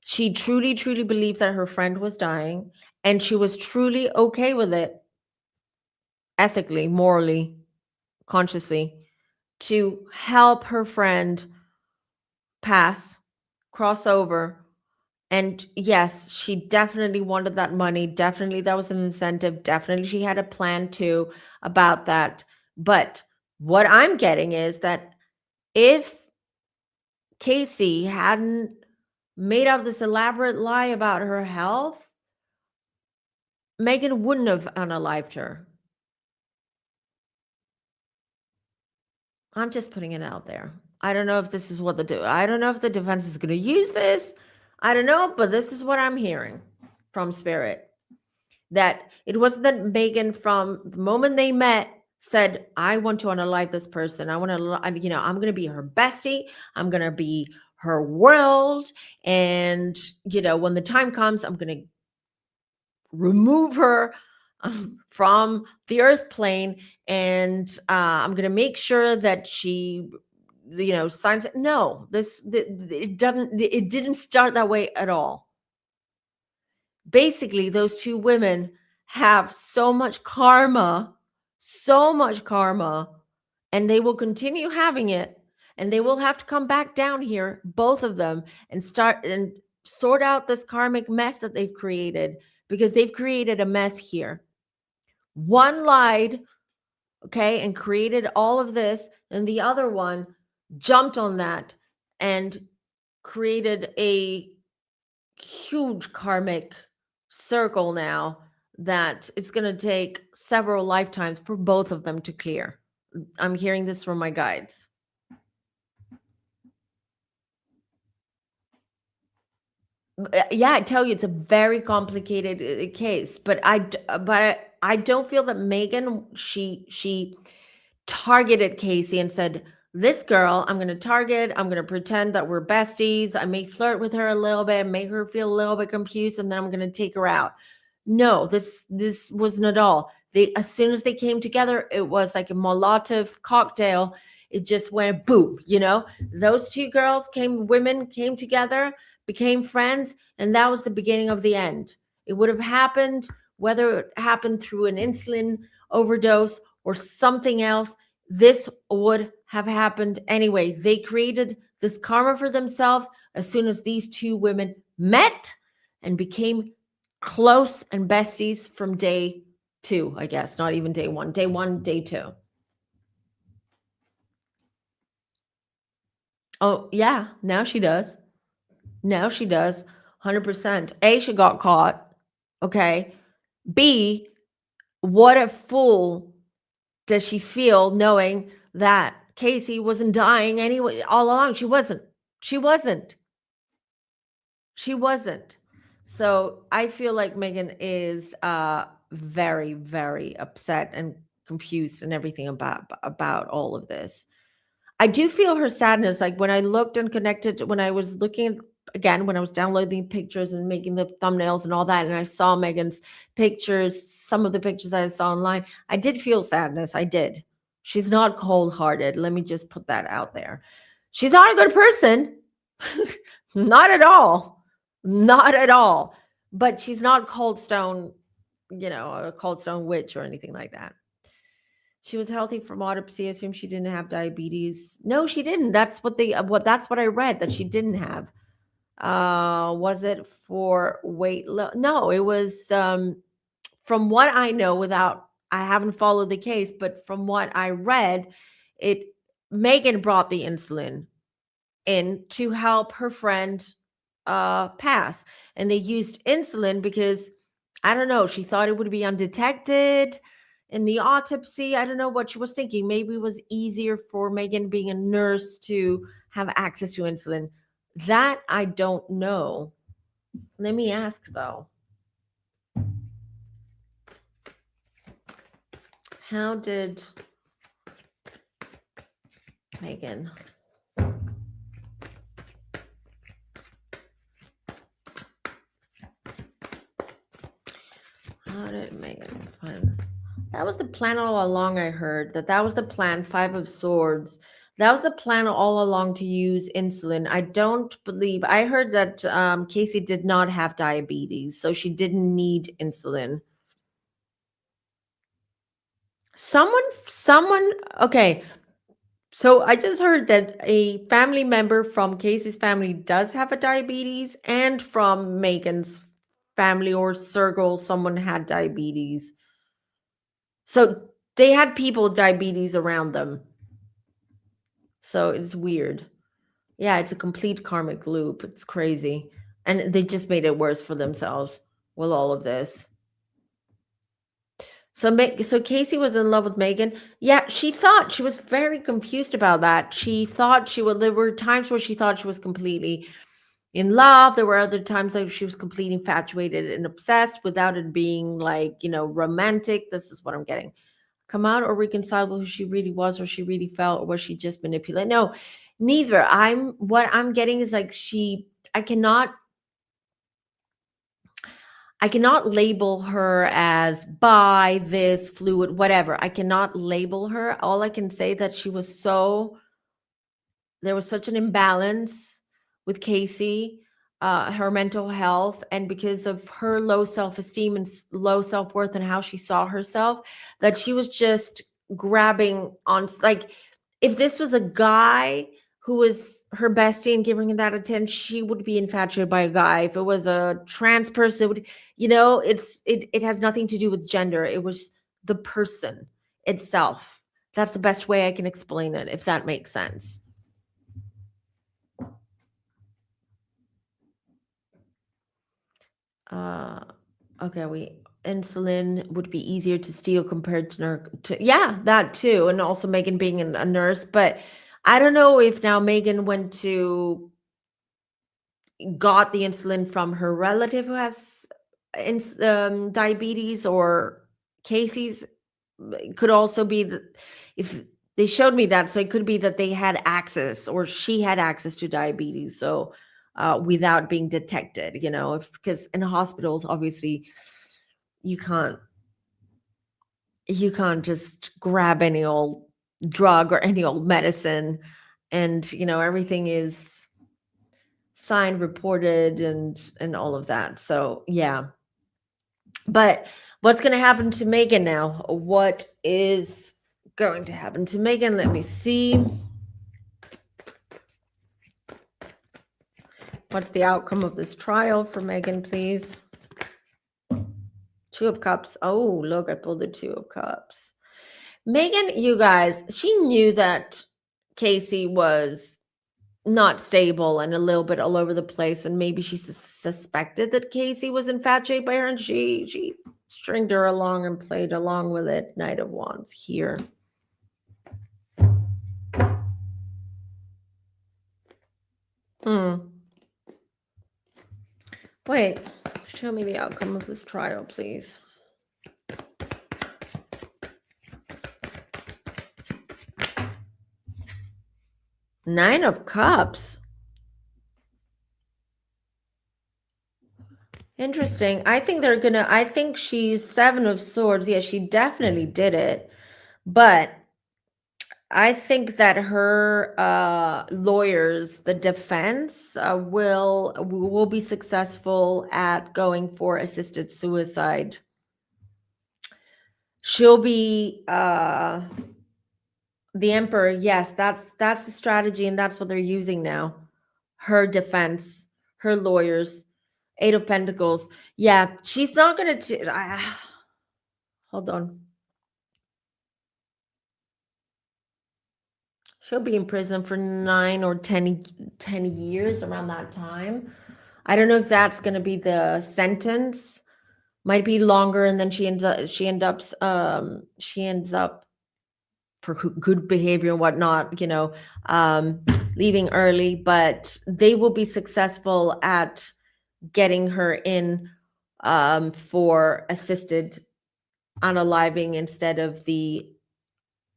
She truly, truly believed that her friend was dying, and she was truly okay with it, ethically, morally, consciously, to help her friend pass, cross over. And yes, she definitely wanted that money. Definitely, that was an incentive. Definitely, she had a plan too about that. But what I'm getting is that if Kacee hadn't made up this elaborate lie about her health, Meggan wouldn't have unalived her. I'm just putting it out there. I don't know if this is what I don't know if the defense is going to use this. I don't know, but this is what I'm hearing from Spirit. That it wasn't that Meggan, from the moment they met, said, I want to unalive this person. I want to, I'm going to be her bestie. I'm going to be her world. And, when the time comes, I'm going to remove her from the earth plane. And I'm going to make sure that she, signs it. No, it didn't start that way at all. Basically, those two women have so much karma, and they will continue having it. And they will have to come back down here, both of them, and start and sort out this karmic mess that they've created, because they've created a mess here. One lied, okay, and created all of this, and the other one jumped on that and created a huge karmic circle now that it's going to take several lifetimes for both of them to clear. I'm hearing this from my guides. Yeah, I tell you, it's a very complicated case, but I don't feel that Meggan, she targeted Kacee and said, this girl, I'm going to target, I'm going to pretend that we're besties. I may flirt with her a little bit, make her feel a little bit confused, and then I'm going to take her out. No, this wasn't at all. As soon as they came together, it was like a Molotov cocktail. It just went boom, Those two women came together, became friends, and that was the beginning of the end. It would have happened, whether it happened through an insulin overdose or something else, this would have happened anyway. They created this karma for themselves as soon as these two women met and became close and besties from day two, I guess. Not even day one, day two. Oh, yeah. Now she does. 100%. A, she got caught. Okay. B, what a fool does she feel knowing that Kacee wasn't dying anyway all along? She wasn't. So I feel like Meggan is very, very upset and confused and everything about all of this. I do feel her sadness. Like when I looked and connected, when I was looking again, when I was downloading pictures and making the thumbnails and all that, and I saw Meggan's pictures, some of the pictures I saw online, I did feel sadness. I did. She's not cold-hearted. Let me just put that out there. She's not a good person. Not at all. Not at all. But she's not cold stone, a cold stone witch or anything like that. She was healthy from autopsy. I assume she didn't have diabetes. No, she didn't. That's what I read, that she didn't have. Was it for weight loss? No, it was from what I know, I haven't followed the case, but from what I read, Meggan brought the insulin in to help her friend pass. And they used insulin because, I don't know, she thought it would be undetected in the autopsy. I don't know what she was thinking. Maybe it was easier for Meggan, being a nurse, to have access to insulin. That I don't know. Let me ask, though. How did Meggan... How did Meggan find... That was the plan all along. I heard that was the plan. 5 of Swords. That was the plan all along, to use insulin. I don't believe, I heard that Kacee did not have diabetes, so she didn't need insulin. Someone, okay. So I just heard that a family member from Casey's family does have a diabetes, and from Megan's family or circle, someone had diabetes. So they had people with diabetes around them. So it's weird. Yeah, it's a complete karmic loop. It's crazy. And they just made it worse for themselves with all of this. So Kacee was in love with Megan. Yeah, she was very confused about that. She thought she would. There were times where she thought she was completely in love. There were other times like she was completely infatuated and obsessed, without it being like, romantic. This is what I'm getting. Come out or reconcile with who she really was, or she really felt, or was she just manipulated? No, neither. What I'm getting is like I cannot label her as bi, this, fluid, whatever. I cannot label her. All I can say that there was such an imbalance with Kacee, her mental health, and because of her low self-esteem and low self-worth and how she saw herself, that she was just grabbing on, like, if this was a guy who was her bestie and giving her that attention, she would be infatuated by a guy. If it was a trans person, it has nothing to do with gender. It was the person itself. That's the best way I can explain it, if that makes sense. Uh, okay, insulin would be easier to steal compared to, yeah, that too, and also Megan being a nurse. But I don't know if now Megan got the insulin from her relative who has diabetes, or Casey's. It could also be that, if they showed me that, so it could be that they had access, or she had access to diabetes, so without being detected, because in hospitals, obviously, you can't just grab any old drug or any old medicine, and everything is signed, reported, and all of that. So yeah. But what's going to happen to Megan now? What is going to happen to Megan? Let me see. What's the outcome of this trial for Megan, please? Two of Cups. Oh, look, I pulled the Two of Cups. Megan, you guys, she knew that Kacee was not stable and a little bit all over the place, and maybe she suspected that Kacee was infatuated by her, and she stringed her along and played along with it. Knight of Wands here. Wait, show me the outcome of this trial, please. Nine of Cups. Interesting. I think she's Seven of Swords. Yeah, she definitely did it. But I think that her lawyers, the defense, will be successful at going for assisted suicide. She'll be the Emperor. Yes, that's the strategy, and that's what they're using now. Her defense, her lawyers. Eight of Pentacles. Yeah, she's not gonna. Hold on. She'll be in prison for 9 or 10 years, around that time. I don't know if that's going to be the sentence. Might be longer, and then she ends up for good behavior and whatnot, leaving early. But they will be successful at getting her in for assisted unaliving instead of the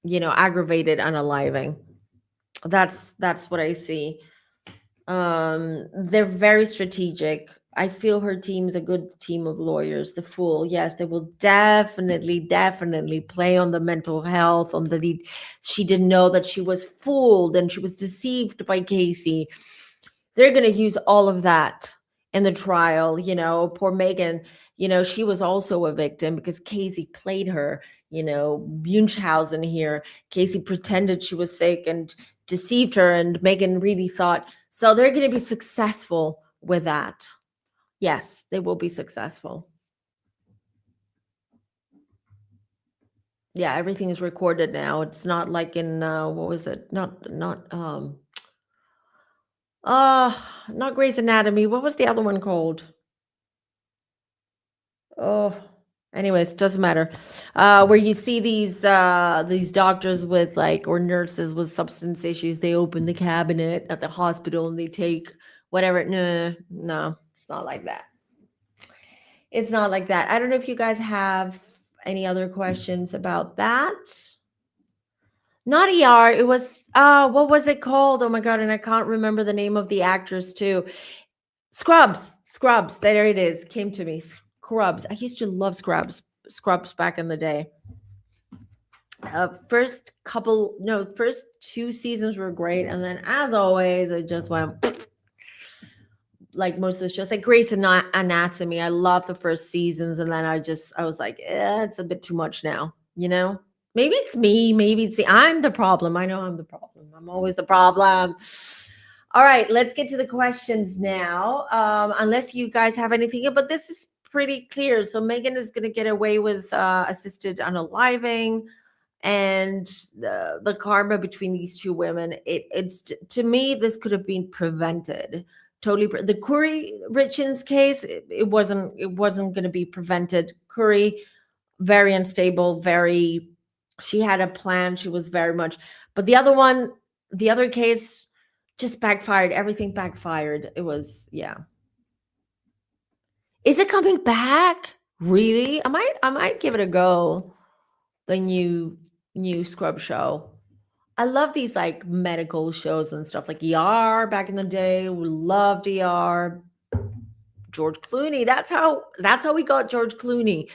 aggravated unaliving. That's what I see. They're very strategic. I feel her team's a good team of lawyers. The Fool, yes, they will definitely play on the mental health, on the lead. She didn't know that she was fooled and she was deceived by Kacee. They're going to use all of that in the trial. Poor Megan, she was also a victim because Kacee played her. Munchausen here. Kacee pretended she was sick and deceived her, and Megan really thought. So they're going to be successful with that. Yes, they will be successful. Yeah, everything is recorded now. It's not like in what was it? Uh not Grey's Anatomy. What was the other one called? Oh, anyways, doesn't matter. Where you see these doctors with like, or nurses with substance issues, they open the cabinet at the hospital and they take whatever. No, no, it's not like that. It's not like that. I don't know if you guys have any other questions about that. Not ER. It was what was it called? Oh my god, and I can't remember the name of the actress too. Scrubs. Scrubs. There it is. Came to me. Scrubs. I used to love Scrubs. Scrubs back in the day. First two seasons were great, and then as always, it just went like most of the shows, like Grey's Anatomy. I love the first seasons, and then I was like, it's a bit too much now. Maybe it's me. Maybe it's I'm the problem. I know I'm the problem. I'm always the problem. All right, let's get to the questions now. Unless you guys have anything, but this is pretty clear. So Meggan is going to get away with assisted unaliving, and the karma between these two women. It's to me, this could have been prevented. Totally, the Kouri Richins case, it wasn't going to be prevented. Kouri, very unstable, very. She had a plan. She was very much, but the other case just backfired. Everything backfired. It was, yeah. Is it coming back? Really? I might give it a go. The new Scrub show. I love these like medical shows and stuff, like ER back in the day. We loved ER. George Clooney. That's how we got George Clooney.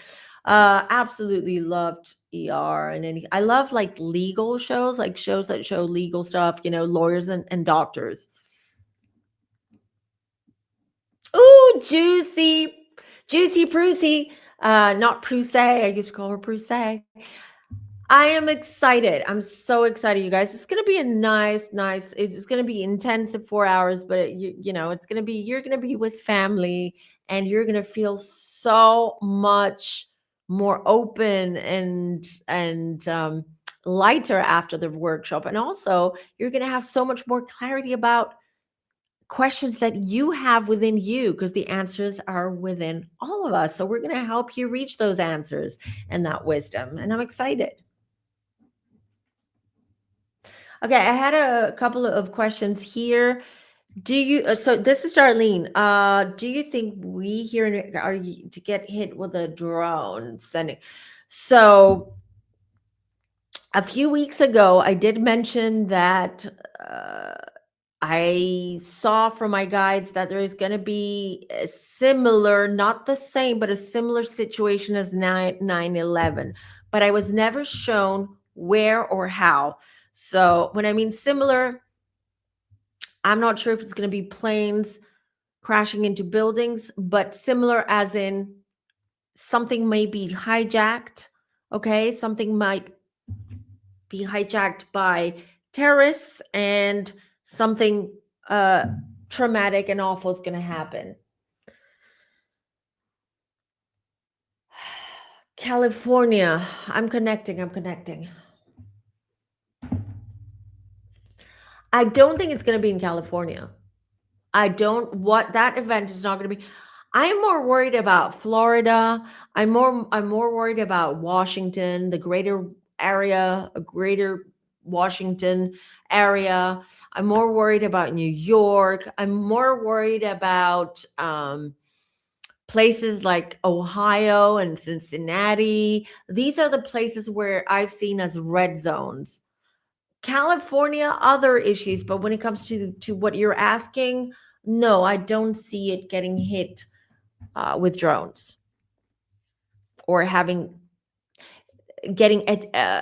Absolutely loved ER and any. I love like legal shows, like shows that show legal stuff. Lawyers and doctors. Ooh, juicy Prusy. Not Prusy. I used to call her Prusy. I am excited. I'm so excited, you guys. It's gonna be a nice. It's gonna be intensive 4 hours, but it's gonna be. You're gonna be with family, and you're gonna feel so much more open and lighter after the workshop, and also you're gonna have so much more clarity about questions that you have within you, because the answers are within all of us. So we're gonna help you reach those answers and that wisdom, and I'm excited. Okay, I had a couple of questions here. Do you so this is Darlene. Do you think we here are to get hit with a drone sending? So a few weeks ago, I did mention that I saw from my guides that there is going to be a similar, not the same, but a similar situation as 9/11. But I was never shown where or how. So when I mean similar, I'm not sure if it's going to be planes crashing into buildings, but similar as in something may be hijacked. Okay. Something might be hijacked by terrorists, and something traumatic and awful is going to happen. California. I'm connecting. I don't think it's going to be in California. That event is not going to be. I'm more worried about Florida. I'm more worried about Washington, the greater Washington area. I'm more worried about New York. I'm more worried about places like Ohio and Cincinnati. These are the places where I've seen as red zones. California, other issues, but when it comes to what you're asking, No, I don't see it getting hit with drones or getting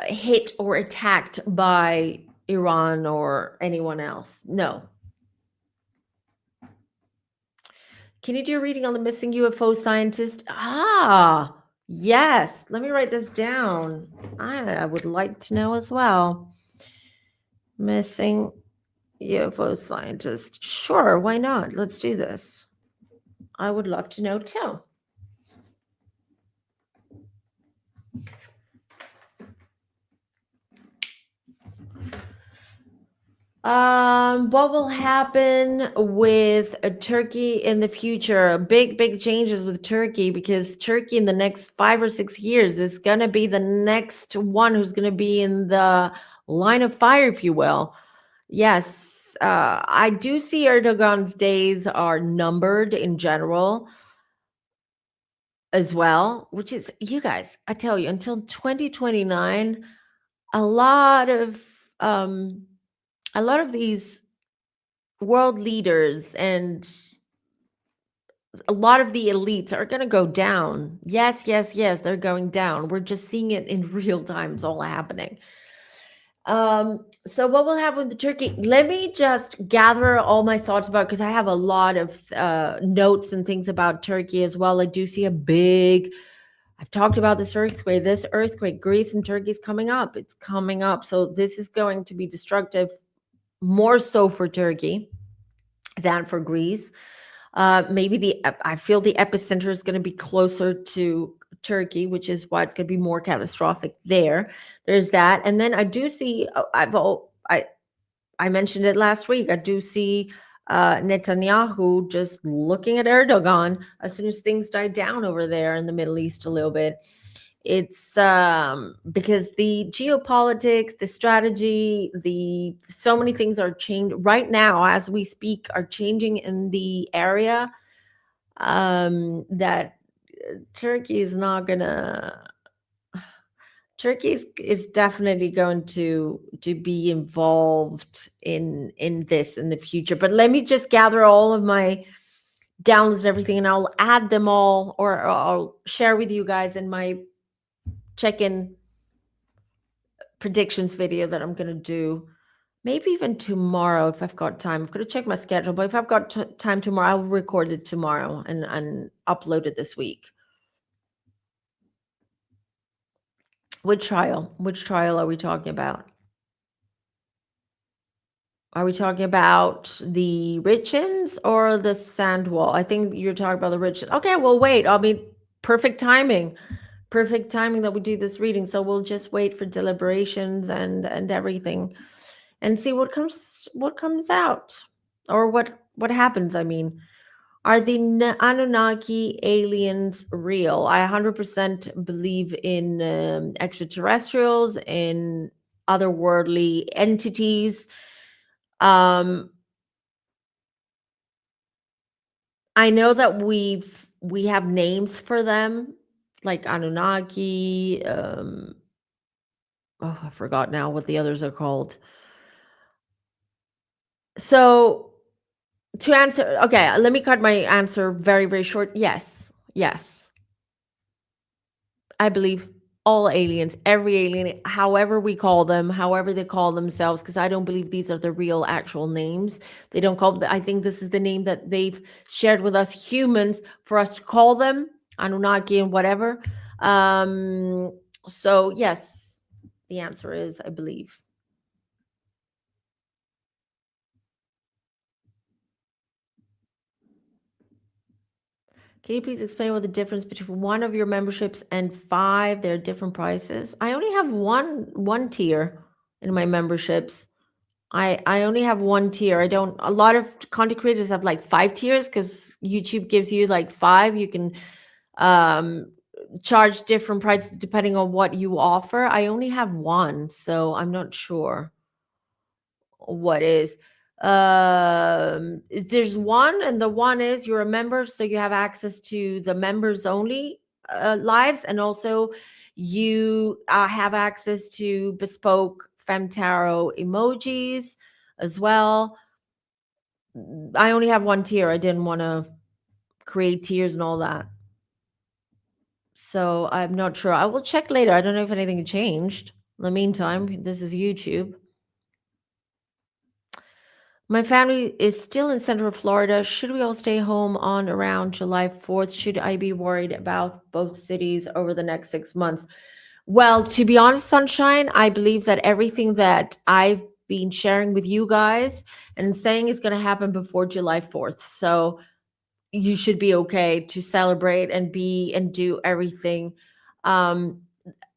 hit or attacked by Iran or anyone else. No. Can you do a reading on the missing UFO scientist? Ah, yes. Let me write this down. I would like to know as well. Missing UFO scientist. Sure, why not? Let's do this. I would love to know too. What will happen with Turkey in the future? Big changes with Turkey, because Turkey in the next 5 or 6 years is gonna be the next one who's gonna be in the line of fire, if you will. Yes, I do see Erdogan's days are numbered in general as well, which is, you guys, I tell you, until 2029, a lot of um a lot of these world leaders and a lot of the elites are going to go down. Yes, they're going down. We're just seeing it in real time. It's all happening. So what will happen with Turkey? Let me just gather all my thoughts about, because I have a lot of notes and things about Turkey as well. I do see I've talked about this earthquake. Greece and Turkey is coming up. It's coming up. So this is going to be destructive, more so for Turkey than for Greece. Maybe I feel the epicenter is going to be closer to Turkey, which is why it's going to be more catastrophic there. There's that, and then I do see. I mentioned it last week. I do see Netanyahu just looking at Erdogan as soon as things die down over there in the Middle East a little bit. It's because the geopolitics, the strategy, the so many things are changed right now as we speak, are changing in the area, that Turkey is not gonna. Turkey is definitely going to be involved in this in the future. But let me just gather all of my downloads and everything, and I'll add them all, or I'll share with you guys in my check-in predictions video that I'm going to do, maybe even tomorrow if I've got time. I've got to check my schedule, but if I've got time tomorrow, I'll record it tomorrow and upload it this week. Which trial? Which trial are we talking about? Are we talking about the Richins or the Sandwall? I think you're talking about the Richins. Okay, well, wait. I mean, perfect timing. Perfect timing that we do this reading. So we'll just wait for deliberations and everything, and see what comes out, or what happens. I mean, are the Anunnaki aliens real? I 100% believe in extraterrestrials, in otherworldly entities. um I know that we have names for them, like Anunnaki. Oh, I forgot now what the others are called. So to answer, okay, let me cut my answer very short. Yes, I believe all aliens, every alien, however we call them, however they call themselves, because I don't believe these are the real actual names. They don't call. I think this is the name that they've shared with us humans for us to call them, Anunnaki and whatever. So yes, the answer is I believe. Can you please explain what the difference between one of your memberships and five? They're different prices. I only have one tier in my memberships. I only have one tier. I don't. A lot of content creators have like 5 tiers because YouTube gives you like five. You can um charge different prices depending on what you offer. I only have one, so I'm not sure what is. There's one, and the one is you're a member, so you have access to the members only lives, and also you have access to bespoke Femme tarot emojis as well. I only have one tier. I didn't want to create tiers and all that. So I'm not sure. I will check later. I don't know if anything changed. In the meantime, this is YouTube. My family is still in Central Florida. Should we all stay home on around July 4th? Should I be worried about both cities over the next 6 months? Well, to be honest, Sunshine, I believe that everything that I've been sharing with you guys and saying is going to happen before July 4th. So you should be okay to celebrate and be and do everything. Um,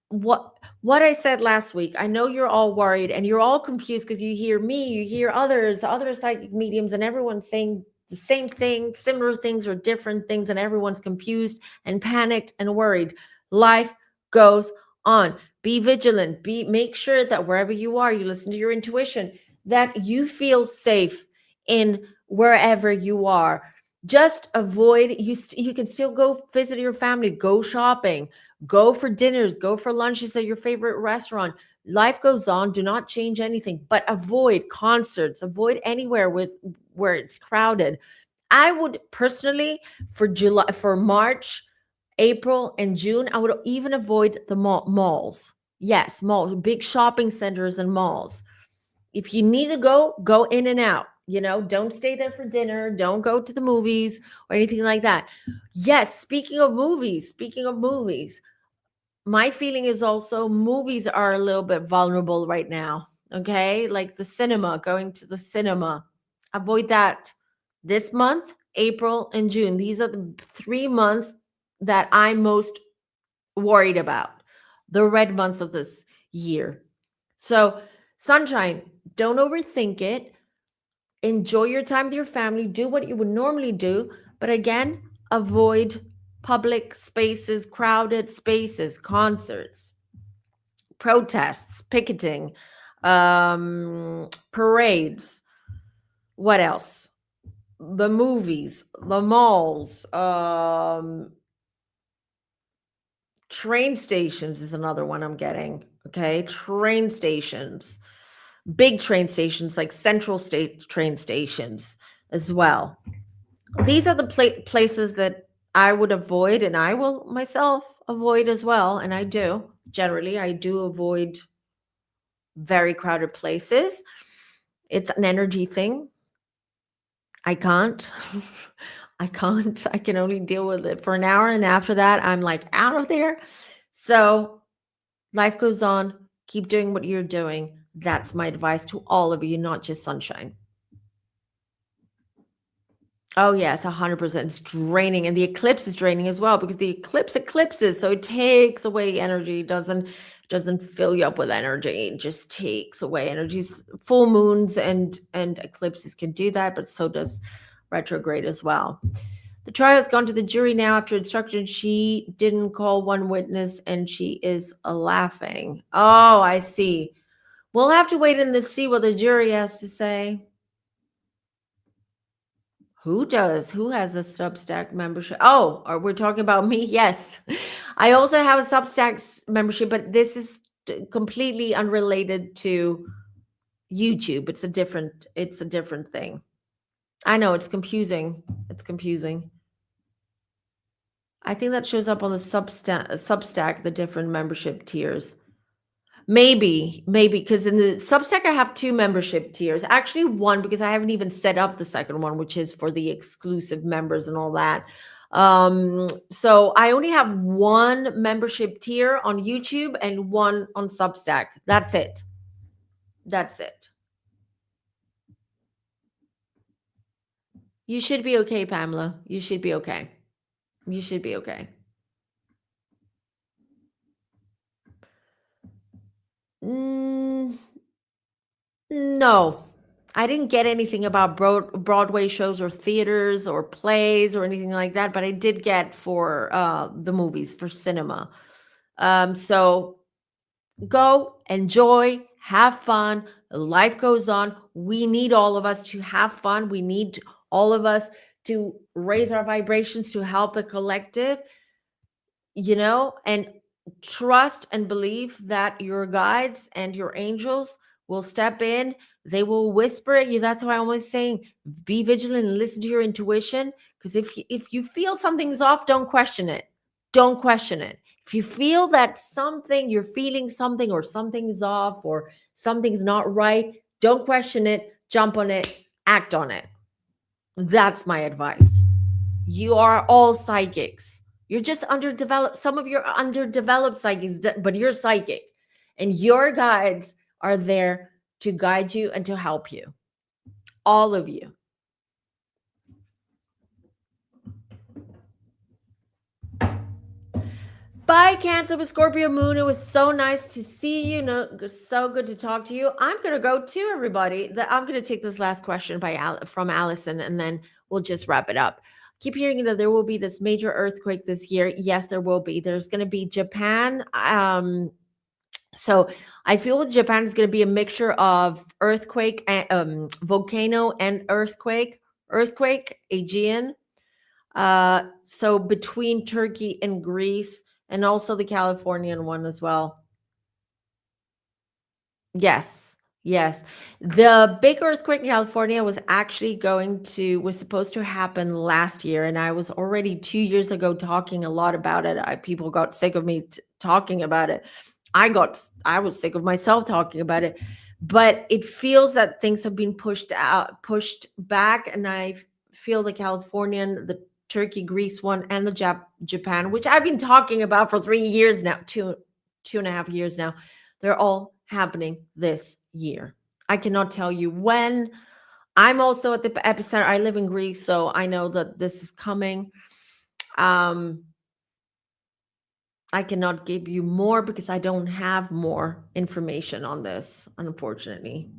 what I said last week, I know you're all worried and you're all confused because you hear me, you hear others, other psychic mediums, and everyone's saying the same thing, similar things or different things, and everyone's confused and panicked and worried. Life goes on. Be vigilant. Make sure that wherever you are, you listen to your intuition, that you feel safe in wherever you are. Just avoid you can still go visit your family, go shopping, go for dinners, go for lunches at your favorite restaurant. Life goes on. Do not change anything, but avoid concerts, avoid anywhere with where it's crowded. I would personally for March, April, and June, I would even avoid the malls. Yes, malls, big shopping centers and malls. If you need to go in and out. Don't stay there for dinner. Don't go to the movies or anything like that. Yes, speaking of movies, my feeling is also movies are a little bit vulnerable right now. Okay. Like the cinema, going to the cinema. Avoid that this month, April, and June. These are the 3 months that I'm most worried about, the red months of this year. So, Sunshine, don't overthink it. Enjoy your time with your family. Do what you would normally do. But again, avoid public spaces, crowded spaces, concerts, protests, picketing, parades. What else? The movies, the malls, train stations is another one I'm getting. Okay. Train stations, big train stations like central state train stations as well. These are the places that I would avoid, and I will myself avoid as well. And I do generally, I do avoid very crowded places. It's an energy thing. I can't. I can't. I can only deal with it for an hour. And after that, I'm like out of there. So life goes on. Keep doing what you're doing. That's my advice to all of you, not just Sunshine. Oh yes, 100%. It's draining, and the eclipse is draining as well because the eclipse eclipses, so it takes away energy. Doesn't fill you up with energy. It just takes away energies. Full moons and eclipses can do that, but so does retrograde as well. The trial has gone to the jury now after instruction. She didn't call one witness, and she is laughing. Oh, I see. We'll have to wait and see what the jury has to say. Who does? Who has a Substack membership? Oh, are we talking about me? Yes. I also have a Substack membership, but this is completely unrelated to YouTube. It's a different thing. I know it's confusing. It's confusing. I think that shows up on the Substack, the different membership tiers. Maybe, because in the Substack I have two membership tiers. Actually, one because I haven't even set up the second one, which is for the exclusive members and all that. So I only have one membership tier on YouTube and one on Substack. That's it. That's it. You should be okay, Pamela. You should be okay. You should be okay. Mm, no, I didn't get anything about Broadway shows or theaters or plays or anything like that, but I did get for the movies, for cinema. So go, enjoy, have fun. Life goes on. We need all of us to have fun. We need all of us to raise our vibrations to help the collective, and trust and believe that your guides and your angels will step in. They will whisper at you. That's why I'm always saying, be vigilant and listen to your intuition. Because if you feel something's off, don't question it. Don't question it. If you feel that you're feeling something, or something's off, or something's not right, don't question it. Jump on it. Act on it. That's my advice. You are all psychics. You're just underdeveloped. Some of you are underdeveloped psychics, but you're psychic. And your guides are there to guide you and to help you. All of you. Bye, Cancer with Scorpio Moon. It was so nice to see you. So good to talk to you. I'm going to go to everybody. I'm going to take this last question from Allison, and then we'll just wrap it up. Keep hearing that there will be this major earthquake this year. Yes, there will be. There's going to be Japan. So I feel with Japan is going to be a mixture of earthquake, and volcano, and earthquake, Aegean. So between Turkey and Greece, and also the Californian one as well. Yes. The big earthquake in California was supposed to happen last year. And I was already 2 years ago talking a lot about it. People got sick of me talking about it. I was sick of myself talking about it, but it feels that things have been pushed back. And I feel the Californian, the Turkey, Greece one, and the Japan, which I've been talking about for 3 years now, two and a half years now. They're all happening this year. I cannot tell you when. I'm also at the epicenter. I live in Greece, so I know that this is coming. I cannot give you more because I don't have more information on this, unfortunately.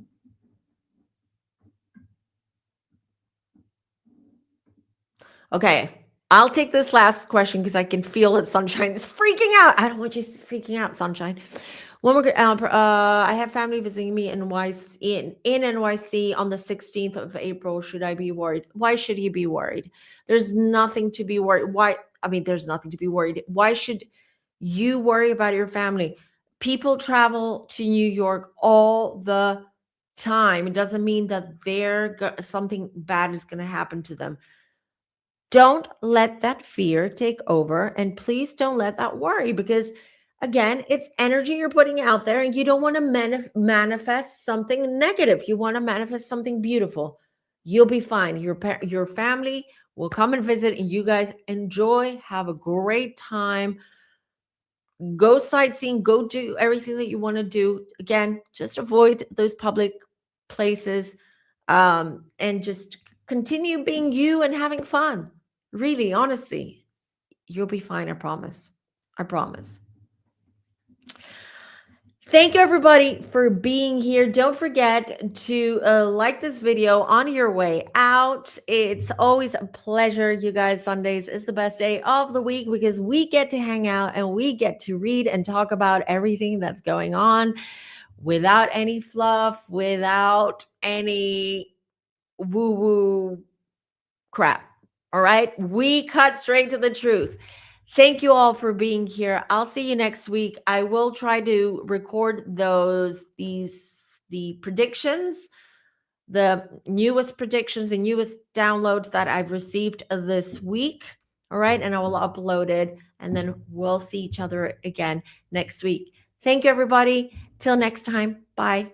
Okay, I'll take this last question because I can feel that Sunshine is freaking out. I don't want you freaking out, Sunshine. One more. I have family visiting me in NYC on the 16th of April. Should I be worried? Why should you be worried? There's nothing to be worried. There's nothing to be worried. Why should you worry about your family? People travel to New York all the time. It doesn't mean that something bad is going to happen to them. Don't let that fear take over, and please don't let that worry, because again, it's energy you're putting out there, and you don't want to manifest something negative. You want to manifest something beautiful. You'll be fine. Your family will come and visit, and you guys enjoy, have a great time. Go sightseeing, go do everything that you want to do. Again, just avoid those public places, and just continue being you and having fun. Really, honestly, you'll be fine. I promise. Thank you, everybody, for being here. Don't forget to like this video on your way out. It's always a pleasure, you guys. Sundays is the best day of the week because we get to hang out and we get to read and talk about everything that's going on without any fluff, without any woo-woo crap. All right. We cut straight to the truth. Thank you all for being here. I'll see you next week. I will try to record the predictions, the newest predictions and newest downloads that I've received this week. All right. And I will upload it, and then we'll see each other again next week. Thank you, everybody. Till next time. Bye.